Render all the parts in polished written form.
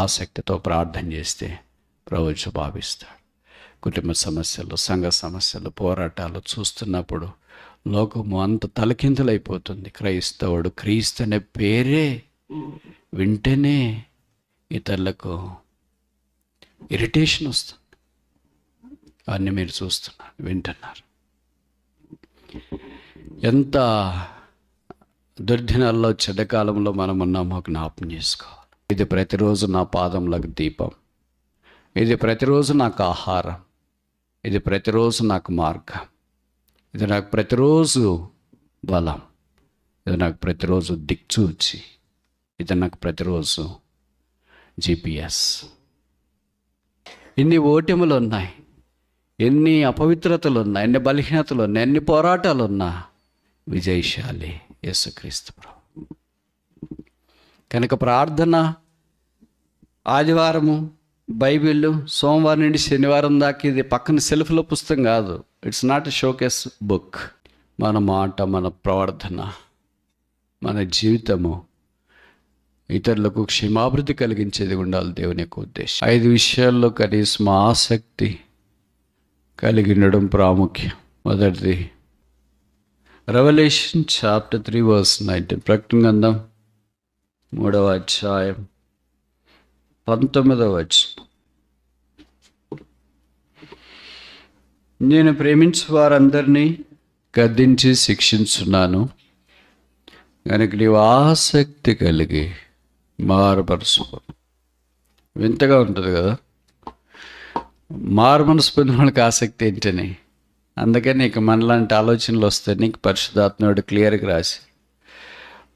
ఆసక్తితో ప్రార్థన చేస్తే ప్రభు జవాబిస్తాడు. కుటుంబ సమస్యలు, సంఘ సమస్యలు, పోరాటాలు చూస్తున్నప్పుడు లోకము అంత తలకిందులైపోతుంది. క్రైస్తవుడు క్రీస్తు అనే పేరే వింటేనే ఇతరులకు ఇరిటేషన్ వస్తుంది. అన్నీ మీరు చూస్తున్నారు, వింటున్నారు. ఎంత దుర్దినాల్లో, చెడ్డకాలంలో మనం ఉన్నామో జ్ఞాపకం చేసుకోవాలి. ఇది ప్రతిరోజు నా పాదములకు దీపం, ఇది ప్రతిరోజు నాకు ఆహారం, ఇది ప్రతిరోజు నాకు మార్గం, ఇది నాకు ప్రతిరోజు బలం, ఇది నాకు ప్రతిరోజు దిక్చూచి, ఇది నాకు ప్రతిరోజు GPS. ఎన్ని ఓటములు ఉన్నాయి, ఎన్ని అపవిత్రతలు ఉన్నాయి, ఎన్ని బలహీనతలు ఉన్నాయి, ఎన్ని పోరాటాలు ఉన్నా విజయశాలి యేసుక్రీస్తు ప్రభు. కనుక ప్రార్థన, ఆదివారము బైబిల్, సోమవారం నుండి శనివారం దాకా ఇది పక్కన సెల్ఫ్లో పుస్తకం కాదు. It's not a showcase book. మన మాట, మన ప్రవర్తన, మన జీవితము ఇతరులకు క్షేమాభివృద్ధి కలిగించేది ఉండాలి దేవుని యొక్క ఉద్దేశం. 5 విషయాల్లో కనీసం ఆసక్తి కలిగి ఉండడం ప్రాముఖ్యం. మొదటిది రెవల్యూషన్ చాప్టర్ 3 verse 19. ప్రకటన గ్రంథం 3వ అధ్యాయం 19వ వచనం. నేను ప్రేమించు వారందరినీ గద్దించి శిక్షించున్నాను, కనుక నీవు ఆసక్తి కలిగి మారుమనసు. వింతగా ఉంటుంది కదా, మారుమనసు పొందిన వాళ్ళకి ఆసక్తి ఏంటని. అందుకని నీకు మనలాంటి ఆలోచనలు వస్తాయి. నీకు పరిశుద్ధాత్ముడు క్లియర్గా రాసి,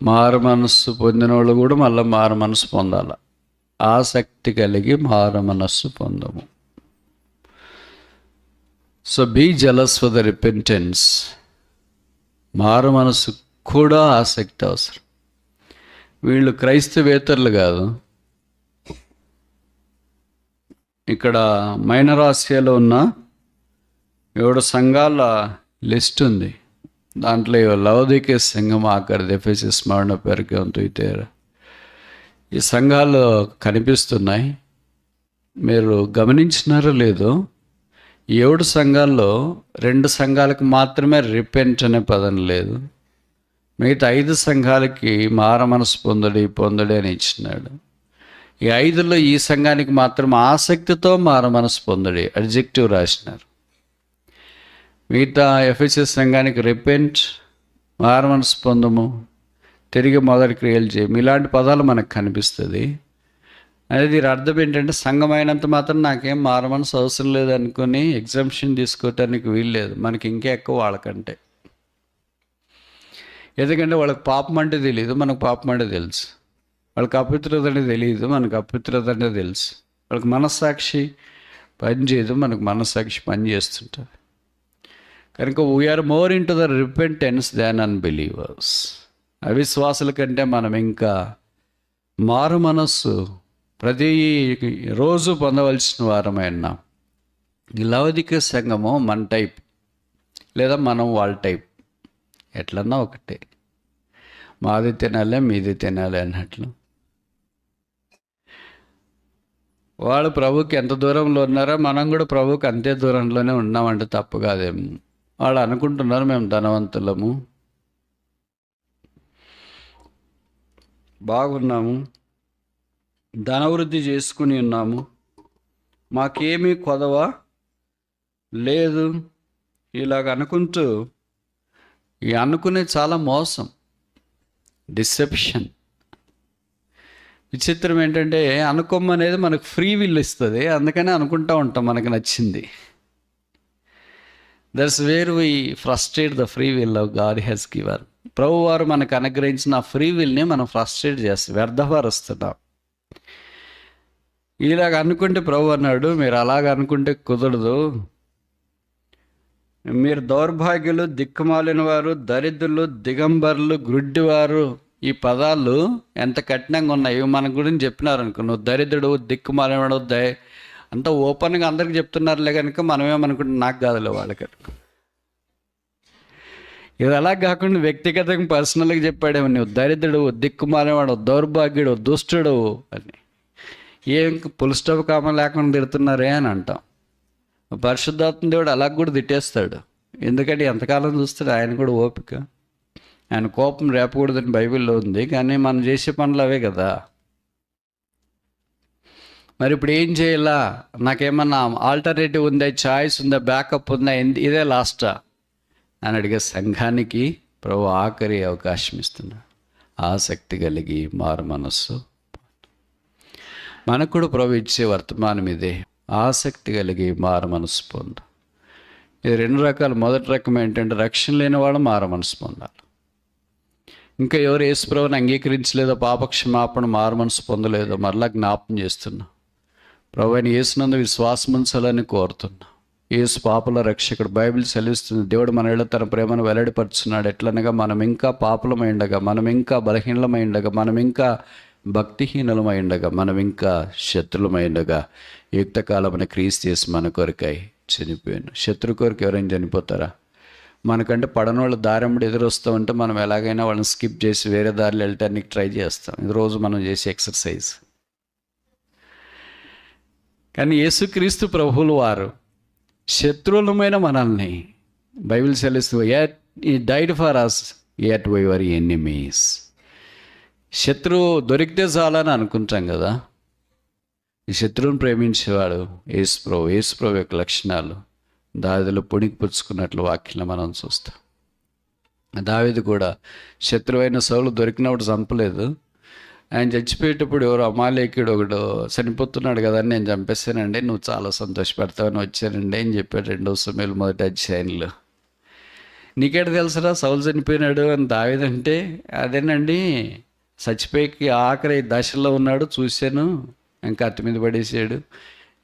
మారు మనస్సు పొందిన వాళ్ళు కూడా మళ్ళీ మారు మనసు పొందాల. ఆసక్తి కలిగి మారు మనస్సు పొందము. So be jealous for the repentance. మారు మనసు కూడా ఆసక్తి అవసరం. వీళ్ళు క్రైస్తవేతరులు కాదు. ఇక్కడ మైనర్ ఆసియాలో ఉన్న 7 సంఘాల లిస్ట్ ఉంది. దాంట్లో లవోదికీయ సంఘం ఆఖరిది, ఎఫెసస్, స్మరణ, పెర్గమం, థుయతైరా. ఈ సంఘాలు కనిపిస్తున్నాయి. మీరు గమనించినారో లేదో, 7 సంఘాల్లో 2 సంఘాలకు మాత్రమే రిపెంట్ అనే పదం లేదు. మిగతా 5 సంఘాలకి మార మనసు పొందడి అని ఇచ్చినాడు. ఈ 5లో ఈ సంఘానికి మాత్రం ఆసక్తితో మార మనసు పొందడి అడ్జెక్టివ్ రాసినారు. మిగతా ఎఫెసస్ సంఘానికి రిపెంట్, మార మనసు పొందము, తిరిగి మొదటి క్రియలు చేయము, ఇలాంటి పదాలు మనకు కనిపిస్తుంది. అనేది దీని అర్థం ఏంటంటే, సంఘం అయినంత మాత్రం నాకేం మార మనసు అవసరం లేదు అనుకుని ఎగ్జామ్షన్ తీసుకోవటానికి వీల్లేదు. మనకి ఇంకా ఎక్కువ వాళ్ళకంటే. ఎందుకంటే వాళ్ళకి పాపం అంటే తెలియదు, మనకు పాపం అంటే తెలుసు. వాళ్ళకి అపవిత్రత అంటే తెలియదు, మనకు అపవిత్రత అంటే తెలుసు. వాళ్ళకి మనస్సాక్షి పని చేయదు, మనకు మనస్సాక్షి పని చేస్తుంటుంది. కనుక we are more into the repentance than unbelievers. అవిశ్వాసుల కంటే మనం ఇంకా మారు మనస్సు ప్రతి రోజు పొందవలసిన వారమైనా. ఈ లవోదికీయ సంఘము మన టైప్, లేదా మనం వాళ్ళ టైప్, ఎట్లన్నా ఒకటే. మాది తినాలి, మీది తినాలి అన్నట్లు. వాళ్ళు ప్రభుకి ఎంత దూరంలో ఉన్నారో మనం కూడా ప్రభుకి అంతే దూరంలోనే ఉన్నామంటే తప్పు కాదేమో. వాళ్ళు అనుకుంటున్నారు మేము ధనవంతులము, బాగున్నాము, ధనవృద్ధి చేసుకుని ఉన్నాము, మాకేమీ కొదవ లేదు, ఇలాగ అనుకుంటూ. ఈ అనుకునే చాలా మోసం, డిసెప్షన్. విచిత్రం ఏంటంటే, అనుకోమనేది మనకు ఫ్రీ విల్ ఇస్తుంది. అందుకనే అనుకుంటూ ఉంటాం మనకు నచ్చింది. That's where we frustrate the free will of God has given. ప్రభు వారు మనకు అనుగ్రహించిన ఫ్రీ విల్ని మనం ఫ్రస్ట్రేట్ చేస్తాం, వ్యర్థపరుస్తున్నాం. ఇలాగ అనుకుంటే ప్రభు అన్నాడు, మీరు అలాగ అనుకుంటే కుదరదు. మీరు దౌర్భాగ్యులు, దిక్కుమాలిన వారు, దరిద్రులు, దిగంబరులు, గ్రుడ్డివారు. ఈ పదాలు ఎంత కఠినంగా ఉన్నాయి. ఇవి మన గురించి చెప్పినారు అనుకో, నువ్వు దరిద్రుడు, దిక్కుమాలినవాడు, అంతా ఓపెన్గా అందరికి చెప్తున్నారులే కనుక మనమేమనుకుంటున్నాం, నాకు కాదులే వాళ్ళకి. ఇది అలా కాకుండా వ్యక్తిగతంగా పర్సనల్గా చెప్పాడేమో, నువ్వు దరిద్రుడు, దిక్కుమాలినవాడు, దౌర్భాగ్యుడు, దుష్టుడు అని. ఏం పుల్ స్టాప్ కామ లేకుండా తిడుతున్నారే అని అంటాం. పరిశుద్ధాత్మ దేవుడు అలా కూడా తిట్టేస్తాడు. ఎందుకంటే ఎంతకాలం చూస్తాడు, ఆయన కూడా ఓపిక. ఆయన కోపం రేపకూడదని బైబిల్లో ఉంది, కానీ మనం చేసే పనులు అవే కదా. మరి ఇప్పుడు ఏం చేయాలా, నాకేమన్నా ఆల్టర్నేటివ్ ఉందా, చాయిస్ ఉందా, బ్యాకప్ ఉందా, ఇదే లాస్టా అని అడిగే సంఘానికి ప్రభు ఆఖరి అవకాశం ఇస్తున్నాడు. ఆసక్తి కలిగి మారు మనస్సు. మనకు కూడా ప్రభు ఇచ్చే వర్తమానం ఇదే, ఆసక్తి కలిగి మారు మనస్సు పొందు. ఇది రెండు రకాలు. మొదటి రకం ఏంటంటే రక్షణ లేని వాళ్ళు మారు మనస్సు పొందాలి. ఇంకా ఎవరు యేసు ప్రభువుని అంగీకరించలేదో, పాపక్షమాపణ మారు మనస్సు పొందలేదో మరలా జ్ఞాపం చేస్తున్నా. ప్రభు అయిన యేసునందు విశ్వాసం ఉంచాలని కోరుతున్నా. యేసు పాపల రక్షకుడు. బైబిల్ సెలవిస్తుంది, దేవుడు మన ఇళ్ళ తన ప్రేమను వెల్లడిపరుచున్నాడు. ఎట్లనగా మనం ఇంకా పాపలమై ఉండగా, మనం ఇంకా బలహీనమై ఉండగా, మనం ఇంకా భక్తిహీనులమై ఉండగా, మనం ఇంకా శత్రులమై ఉండగా యుక్తకాలమైన క్రీస్తు చేసి మన కొరకై చనిపోయాను. శత్రు కొరకు ఎవరైనా చనిపోతారా? మనకంటే పడనోళ్ళు దారంబడి ఎదురొస్తూ ఉంటే మనం ఎలాగైనా వాళ్ళని స్కిప్ చేసి వేరే దారిలో వెళ్ళటానికి ట్రై చేస్తాం. ఇది రోజు మనం చేసే ఎక్సర్సైజ్. కానీ యేసుక్రీస్తు ప్రభువులు వారు శత్రువులమైన మనల్ని బైబిల్ సెలవిస్తూ died for us yet we were enemies. శత్రువు దొరికితే చాలని అనుకుంటాం కదా. ఈ శత్రువుని ప్రేమించేవాడు యేసు ప్రభు. యేసు ప్రభు యొక్క లక్షణాలు దావీదులో పొడికి పుచ్చుకున్నట్లు వాక్యంలో మనం చూస్తాం. దావీదు కూడా శత్రువైన సౌలు దొరికినప్పుడు చంపలేదు. ఆయన చచ్చిపోయేటప్పుడు ఎవరు అమాలేకుడు ఒకడు చనిపోతున్నాడు కదా అని నేను చంపేస్తానండి, నువ్వు చాలా సంతోషపడతావని వచ్చానండి అని చెప్పాడు 2 సమూయేలు 1వ అధ్యాయంలో. నీకేట తెలుసురా సౌలు చనిపోయినాడు అని దావీదంటే, అదేనండి చచ్చిపోయి ఆఖరి దశలో ఉన్నాడు, చూశాను, ఇంకా అత్తి మీద పడేసాడు,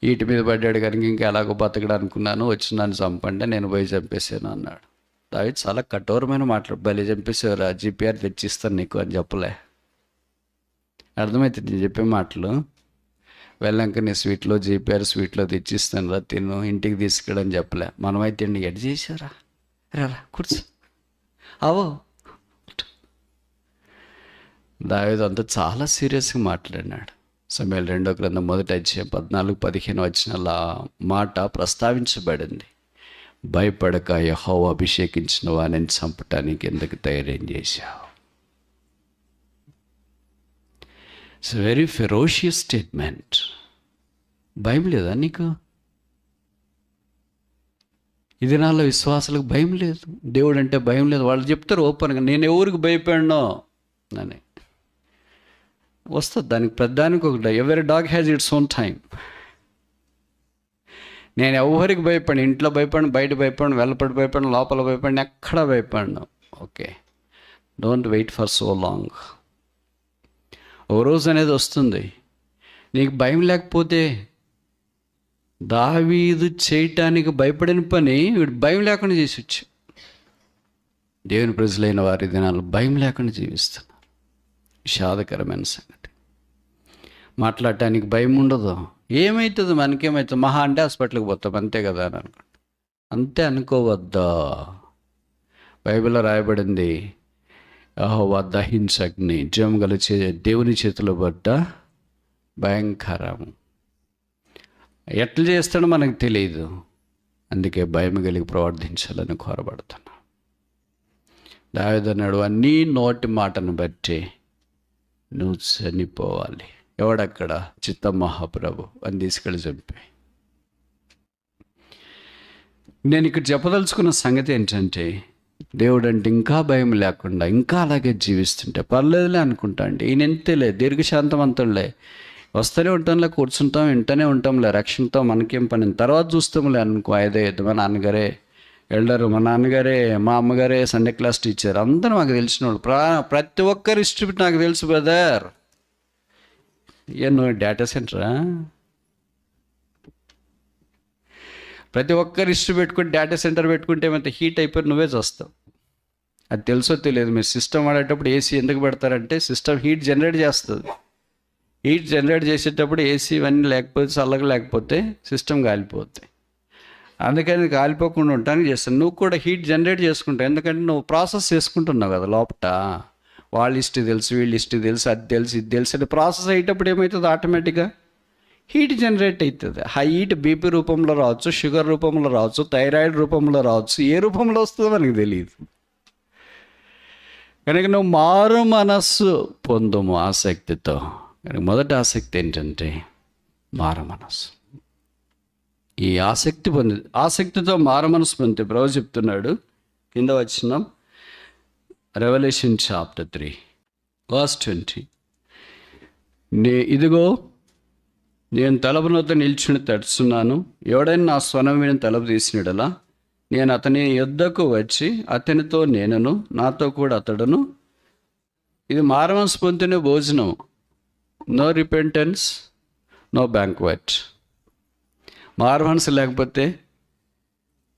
ఈటి మీద పడ్డాడు కనుక ఇంకా ఎలాగో బతకడు అనుకున్నాను, వచ్చి నన్ను చంపండి, నేను పోయి చంపేశాను అన్నాడు. దావీదు చాలా కఠోరమైన మాటలు. బలి చంపేసేవారు, జీపీఆర్ తెచ్చిస్తాను నీకు అని చెప్పలే. అర్థమవుతుంది నేను చెప్పే మాటలు. వెళ్ళాక నీ స్వీట్లో జీపీఆర్ స్వీట్లో తెచ్చిస్తాను రా, తిను, ఇంటికి తీసుకెళ్ళని చెప్పలే. మనమైతే అండి ఎడ్ చేసారా, రా కూర్చో, అవో. దావీదు అంతా చాలా సీరియస్గా మాట్లాడినాడు. సమూయేలు 2వ గ్రంథం 1వ అధ్యాయం 14-15 వచనాల మాట ప్రస్తావించబడింది. భయపడక యెహోవా అభిషేకించిన వారిని చంపటానికి ఎందుకు ధైర్యం చేశావు? It's very ferocious statement. భయం లేదా నీకు? ఈ దినాల్లో విశ్వాసాలకు భయం లేదు, దేవుడు అంటే భయం లేదు. వాళ్ళు చెప్తారు ఓపెన్గా, నేను ఎవరికి భయపడినో అని. వస్తుంది దానికి ప్రధానికి ఒకటి. ఎవరి dog has its own time. నేను ఎవరికి భయపడి, ఇంట్లో భయపడిన, బయట భయపడిన, వెళ్ళపడి భయపడిన, లోపల భయపడిన, ఎక్కడ భయపడినా okay. Don't wait for so long. ఓ రోజు అనేది వస్తుంది. నీకు భయం లేకపోతే, దావీదు చేయటానికి భయపడిన పని వీడు భయం లేకుండా చేసొచ్చు. దేవుని ప్రజలైన వారి దినాలు భయం లేకుండా జీవిస్తున్నారు. విషాదకరమైన సంగతి. మాట్లాడటానికి భయం ఉండదు. ఏమవుతుంది, మనకేమవుతుంది, మహా అంటే హాస్పిటల్కి పోతాం అంతే కదా అని అనుకుంటాం. అంతే అనుకోవద్దా. బైబిల్లో రాయబడింది, యెహోవా దహించగ్ని, జీవం గల దేవుని చేతిలో పడ్డ భయంకరం. ఎట్లా చేస్తాడో మనకు తెలియదు. అందుకే భయం కలిగి ప్రవర్తించాలని కోరబడుతున్నా. దావీదు అన్నాడు, నీ నోటి మాటను బట్టి నువ్వు చనిపోవాలి. ఎవడక్కడ? చిత్త మహాప్రభు అని తీసుకెళ్ళి చంపి. నేను ఇక్కడ చెప్పదలుచుకున్న సంగతి ఏంటంటే, దేవుడు అంటే ఇంకా భయం లేకుండా ఇంకా అలాగే జీవిస్తుంటే పర్లేదులే అనుకుంటా అండి. ఈయన ఎంతేలే, దీర్ఘశాంతవంతులే, వస్తూనే ఉంటాంలే, కూర్చుంటాం, వింటూనే ఉంటాంలే, రక్షణతో మనకేం పని, తర్వాత చూస్తాంలే అనుకో. ఐదో మా నాన్నగారే ఎల్డరు, మా నాన్నగారే, మా అమ్మగారే సండే క్లాస్ టీచర్, అందరూ మాకు తెలిసిన వాళ్ళు. ప్రతి ఒక్కరి హిస్టరీ నాకు తెలుసు బ్రదర్. నువ్వు డేటా సెంటరా? ప్రతి ఒక్కరు హిస్టరీ పెట్టుకుని డేటా సెంటర్ పెట్టుకుంటే ఏమైతే హీట్ అయిపోయి నువ్వే చూస్తావు. అది తెలుసో తెలియదు. మీరు సిస్టమ్ వాడేటప్పుడు ఏసీ ఎందుకు పెడతారంటే సిస్టమ్ హీట్ జనరేట్ చేస్తుంది. హీట్ జనరేట్ చేసేటప్పుడు ఏసీ ఇవన్నీ లేకపోతే, చల్లగా లేకపోతే సిస్టమ్ కాలిపోతుంది. అందుకని కాలిపోకుండా ఉండటానికి చేస్తాను. నువ్వు కూడా హీట్ జనరేట్ చేసుకుంటావు, ఎందుకంటే నువ్వు ప్రాసెస్ చేసుకుంటున్నావు కదా లోపట. వాళ్ళ హిస్టరీ తెలుసు, వీళ్ళ హిస్టరీ తెలుసు, అది తెలుసు, ఇది తెలుసు అని ప్రాసెస్ అయ్యేటప్పుడు ఏమవుతుంది, ఆటోమేటిక్గా హీట్ జనరేట్ అవుతుంది. హై హీట్ బీపీ రూపంలో రావచ్చు, షుగర్ రూపంలో రావచ్చు, థైరాయిడ్ రూపంలో రావచ్చు, ఏ రూపంలో వస్తుందో మనకు తెలియదు. కనుక నువ్వు మారు మనస్సు పొందుము ఆసక్తితో. కనుక మొదటి ఆసక్తి ఏంటంటే మారు మనస్సు. ఈ ఆసక్తితో మారు మనస్సు పొందితే ప్రభు చెప్తున్నాడు, కింద వచ్చిన రెవల్యూషన్ చాప్టర్ 3 verse 20, ఇదిగో నేను తలుపు వద్ద నిల్చుని తడుచున్నాను, ఎవడైనా నా స్వరం విని తలుపు తీసినడలా నేను అతని యొద్దకు వచ్చి అతనితో నేనును, నాతో కూడా అతడును. ఇది మారు మనస్సు పొందితేనే భోజనం. No repentance, no banquet. మారు మనసు లేకపోతే,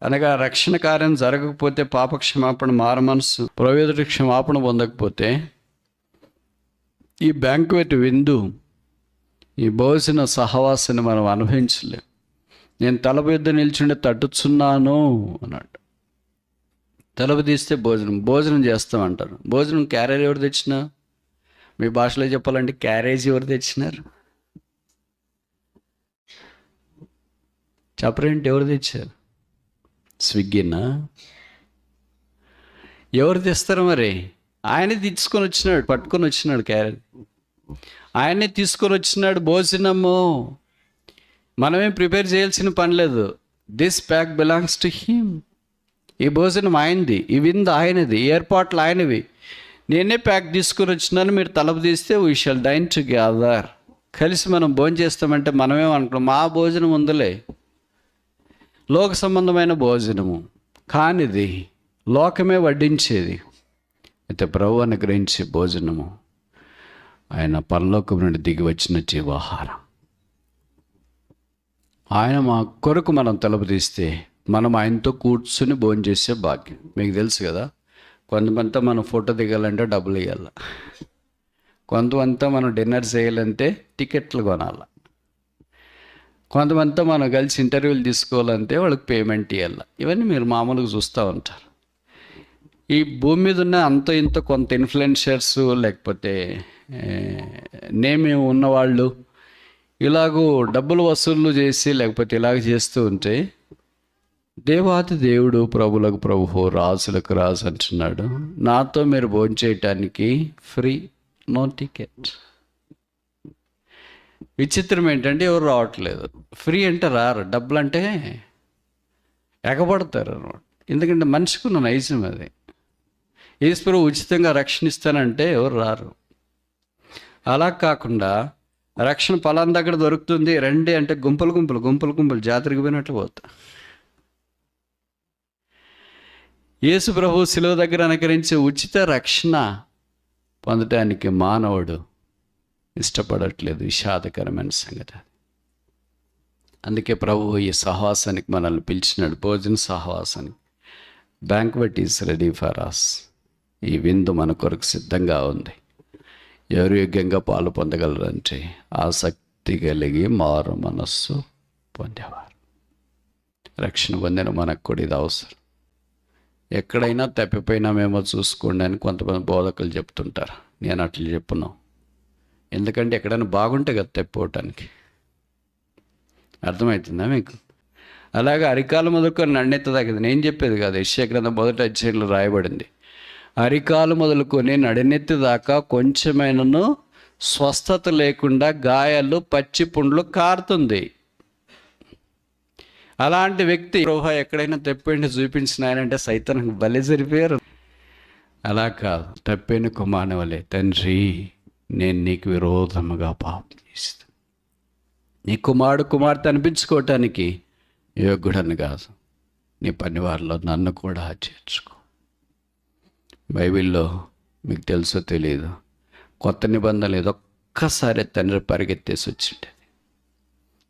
అనగా రక్షణ కార్యం జరగకపోతే, పాపక్షమాపణ, మారు మనసు ప్రవేదుడి క్షమాపణ పొందకపోతే, ఈ బ్యాంక్వెట్ విందు, ఈ భోజన సహవాసాన్ని మనం అనుభవించలేం. నేను తలుపు యొద్ద నిల్చుండి తట్టుచున్నాను అన్నాడు. తలుపు తీస్తే భోజనం చేస్తామంటారు. భోజనం క్యారేజ్ ఎవరు తెచ్చినా? మీ భాషలో చెప్పాలంటే క్యారేజ్ ఎవరు తెచ్చినారు? చెప్పరేంటి, ఎవరు తెచ్చారు? స్విగ్గీనా? ఎవరు తెస్తారు మరి? ఆయనే తీసుకొని వచ్చినాడు, పట్టుకొని వచ్చినాడు క్యారేజ్. ఆయనే తీసుకొని వచ్చినాడు భోజనము. మనమేం ప్రిపేర్ చేయాల్సిన పని లేదు. This pack belongs to him. ఈ భోజనం ఆయనది, ఈ విందు ఆయనది, ఏర్పాట్లు ఆయనవి. నేనే ప్యాక్ తీసుకొని వచ్చినాను, మీరు తలుపు తీస్తే వీ షల్ డైన్ టుగెదర్. కలిసి మనం భోజనం చేస్తామంటే మనమేమనుకున్నాం, మా భోజనం ఉందిలే, లోక సంబంధమైన భోజనము కానిది, లోకమే వడ్డించేది. అయితే ప్రభు అనుగ్రహించే భోజనము ఆయన పరలోకం నుండి దిగి వచ్చిన జీవాహారం. ఆయన మా కొరకు మనం తలుపు తీస్తే మనం ఆయనతో కూర్చుని భోజనం చేసే భాగ్యం. మీకు తెలుసు కదా, కొంతమంతా మనం ఫోటో దిగాలంటే డబ్బులు ఇవ్వాలి, కొంతమంతా మనం డిన్నర్ చేయాలంటే టికెట్లు కొనాలి, కొంతమంతా మనం కలిసి ఇంటర్వ్యూలు తీసుకోవాలంటే వాళ్ళకి పేమెంట్ ఇవ్వాలి. ఇవన్నీ మీరు మామూలుగా చూస్తూ ఉంటారు. ఈ భూమి మీద ఉన్న అంత ఇంత కొంత ఇన్ఫ్లుయెన్సర్స్, లేకపోతే నేమ్ ఉన్నవాళ్ళు ఇలాగూ డబ్బులు వసూళ్ళు చేసి, లేకపోతే ఇలాగ చేస్తూ ఉంటే, దేవాతి దేవుడు, ప్రభులకు ప్రభువు, రాజులకు రాజు అంటున్నాడు, నాతో మీరు భోజనం చేయటానికి ఫ్రీ, నో టికెట్. విచిత్రం ఏంటంటే ఎవరు రావట్లేదు. ఫ్రీ అంటే రారు, డబ్బులు అంటే ఎగబడతారు అన్నమాట. ఎందుకంటే మనిషికున్న నైజం అది. యేసు ఉచితంగా రక్షణ ఇస్తానంటే ఎవరు రారు. అలా కాకుండా రక్షణ పలానా దగ్గర దొరుకుతుంది రండి అంటే గుంపులు జాతరకు పోయినట్లు పోతా. యేసు ప్రభు శిలువ దగ్గర అనుకరించే ఉచిత రక్షణ పొందటానికి మానవుడు ఇష్టపడట్లేదు. విషాదకరమైన సంగతి. అందుకే ప్రభువు ఈ సహవాసానికి మనల్ని పిలిచినాడు, భోజన సహవాసానికి. Banquet is ready for us. ఈ విందు మన కొరకు సిద్ధంగా ఉంది. ఎవరు యోగ్యంగా పాలు పొందగలరంటే ఆసక్తి కలిగి మారు మనస్సు పొందేవారు. రక్షణ పొందిన మనకు కూడా ఇది అవసరం. ఎక్కడైనా తప్పిపోయినామేమో చూసుకోండి అని కొంతమంది బోధకులు చెప్తుంటారు. నేను అట్లా చెప్పును. ఎందుకంటే ఎక్కడైనా బాగుంటే కదా తప్పిపోవటానికి. అర్థమవుతుందా మీకు? అలాగే అరికాలు మొదలుకొని నన్నెత్త తగ్గదు. నేను చెప్పేది కాదు, యెషయా గ్రంథం 1వ అధ్యాయంలో రాయబడింది. అరికాలు మొదలుకొని నడినెత్తి దాకా కొంచెమైనను స్వస్థత లేకుండా గాయాలు, పచ్చి పుండ్లు కారుతుంది. అలాంటి వ్యక్తి ప్రభు ఎక్కడైనా తప్పిపోయింది చూపించిన ఆయన అంటే సైతానికి బలి జరిపోయారు. అలా కాదు, తప్పిన కుమారుని వలె, తండ్రి నేను నీకు విరోధముగా పాపం చేస్తాను, నీ కుమార్తె అనిపించుకోవటానికి యోగ్యుడని కాదు, నీ పనివారిలో నన్ను కూడా చేర్చుకో. బైబిల్లో మీకు తెలుసో తెలియదు, కొత్త నిబంధనలు ఏదో ఒక్కసారి తండ్రి పరిగెత్తేసి వచ్చిండేది.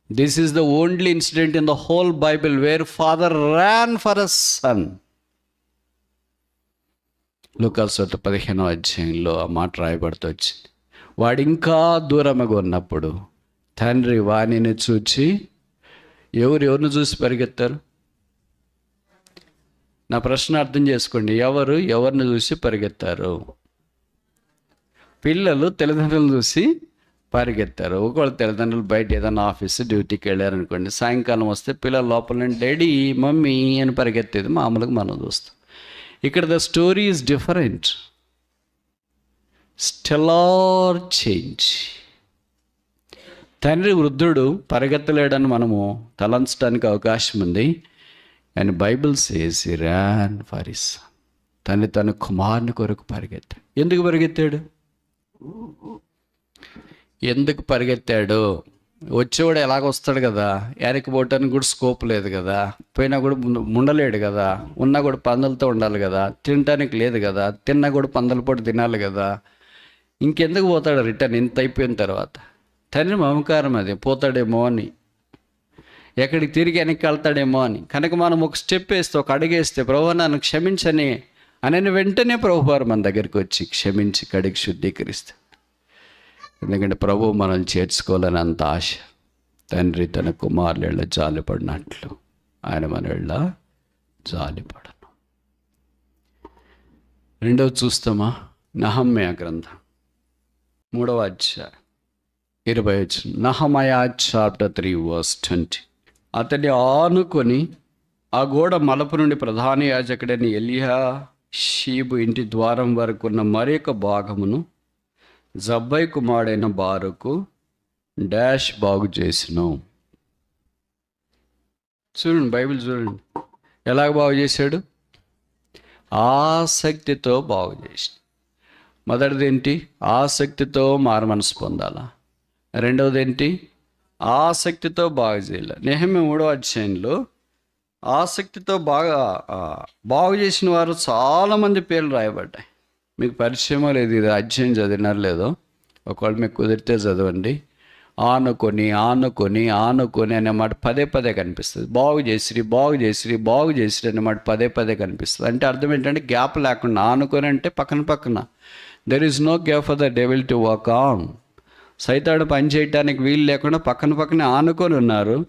This is the only incident in the whole Bible where father ran for a son. లూకాసు వార్త 15వ అధ్యాయంలో ఆ మాట రాయబడుతూ వచ్చింది. వాడు ఇంకా దూరంగా ఉన్నప్పుడు తండ్రి వాణిని చూచి, ఎవరిని చూసి పరిగెత్తారు? నా ప్రశ్న అర్థం చేసుకోండి. ఎవరిని చూసి పరిగెత్తారు? పిల్లలు తల్లిదండ్రులను చూసి పరిగెత్తారు. ఒకవేళ తల్లిదండ్రులు బయట ఏదైనా ఆఫీస్ డ్యూటీకి వెళ్ళారనుకోండి, సాయంకాలం వస్తే పిల్లలు లోపల నుండి డాడీ మమ్మీ అని పరిగెత్తేది మామూలుగా మనం చూస్తాం. ఇక్కడ the story is different. Stellar change. తండ్రి వృద్ధుడు పరిగెత్తలేడని మనము తలంచడానికి అవకాశం ఉంది. And Bible says he ran for his son. తండ్రి తన కుమారుని కొరకు పరిగెత్తాడు. ఎందుకు పరిగెత్తాడు? వచ్చేవాడు ఎలాగొస్తాడు కదా, యారికి పోవటానికి కూడా స్కోప్ లేదు కదా, పోయినా కూడా ఉండలేడు కదా, ఉన్నా కూడా పందులతో ఉండాలి కదా, తినటానికి లేదు కదా, తిన్నా కూడా పందుల పూట తినాలి కదా, ఇంకెందుకు పోతాడు రిటర్న్ ఇంత అయిపోయిన తర్వాత? తండ్రి మమకారం అది, పోతాడేమో అని, ఎక్కడికి తిరిగి వెనక్కి వెళ్తాడేమో అని. కనుక మనం ఒక స్టెప్ వేస్తే, ఒక అడుగేస్తే, ప్రభు నన్ను క్షమించని అని వెంటనే ప్రభువారు మన దగ్గరికి వచ్చి క్షమించి కడిగి శుద్ధీకరిస్తాడు. ఎందుకంటే ప్రభు మనల్ని చేర్చుకోవాలని అంత ఆశ. తండ్రి తన కుమారుల జాలిపడినట్లు ఆయన మన వెళ్ళ జాలిపడను. రెండవది చూస్తామా? నహమ్యా గ్రంథం 3వ అధ్యాయం 20. నహమయా చాప్టర్ 3:20. అతన్ని ఆనుకొని ఆ గోడ మలుపు నుండి ప్రధాన యాజకుడైన ఎలీషీబు ఇంటి ద్వారం వరకు ఉన్న మరొక భాగమును జబ్బై కుమారుడైన బారుకు డాష్ బాగు చేసిను. చూడండి, బైబిల్ చూడండి ఎలాగ బాగు చేశాడు. ఆసక్తితో బాగు చేసి. మొదటిది ఏంటి? ఆసక్తితో మారుమనసు పొందాలా. రెండవది ఏంటి? ఆసక్తితో బాగు చేయాలి. నెహెమ్యా 3వ అధ్యాయంలో ఆసక్తితో బాగు చేసిన వారు చాలామంది పేర్లు రాయబడ్డాయి. మీకు పరిచయమో లేదు, ఇది అధ్యాయం చదివినారు లేదో, ఒకవేళ మీకు కుదిరితే చదవండి. ఆనుకొని ఆనుకొని ఆనుకొని అనే మాట పదే పదే కనిపిస్తుంది. బాగు చేసిరి అనే మాట పదే పదే కనిపిస్తుంది. అంటే అర్థం ఏంటంటే గ్యాప్ లేకుండా. ఆనుకొని అంటే పక్కన there is no gap for the devil to walk on. సైతాడు పని చేయటానికి వీలు లేకుండా పక్కనే ఆనుకొని ఉన్నారు,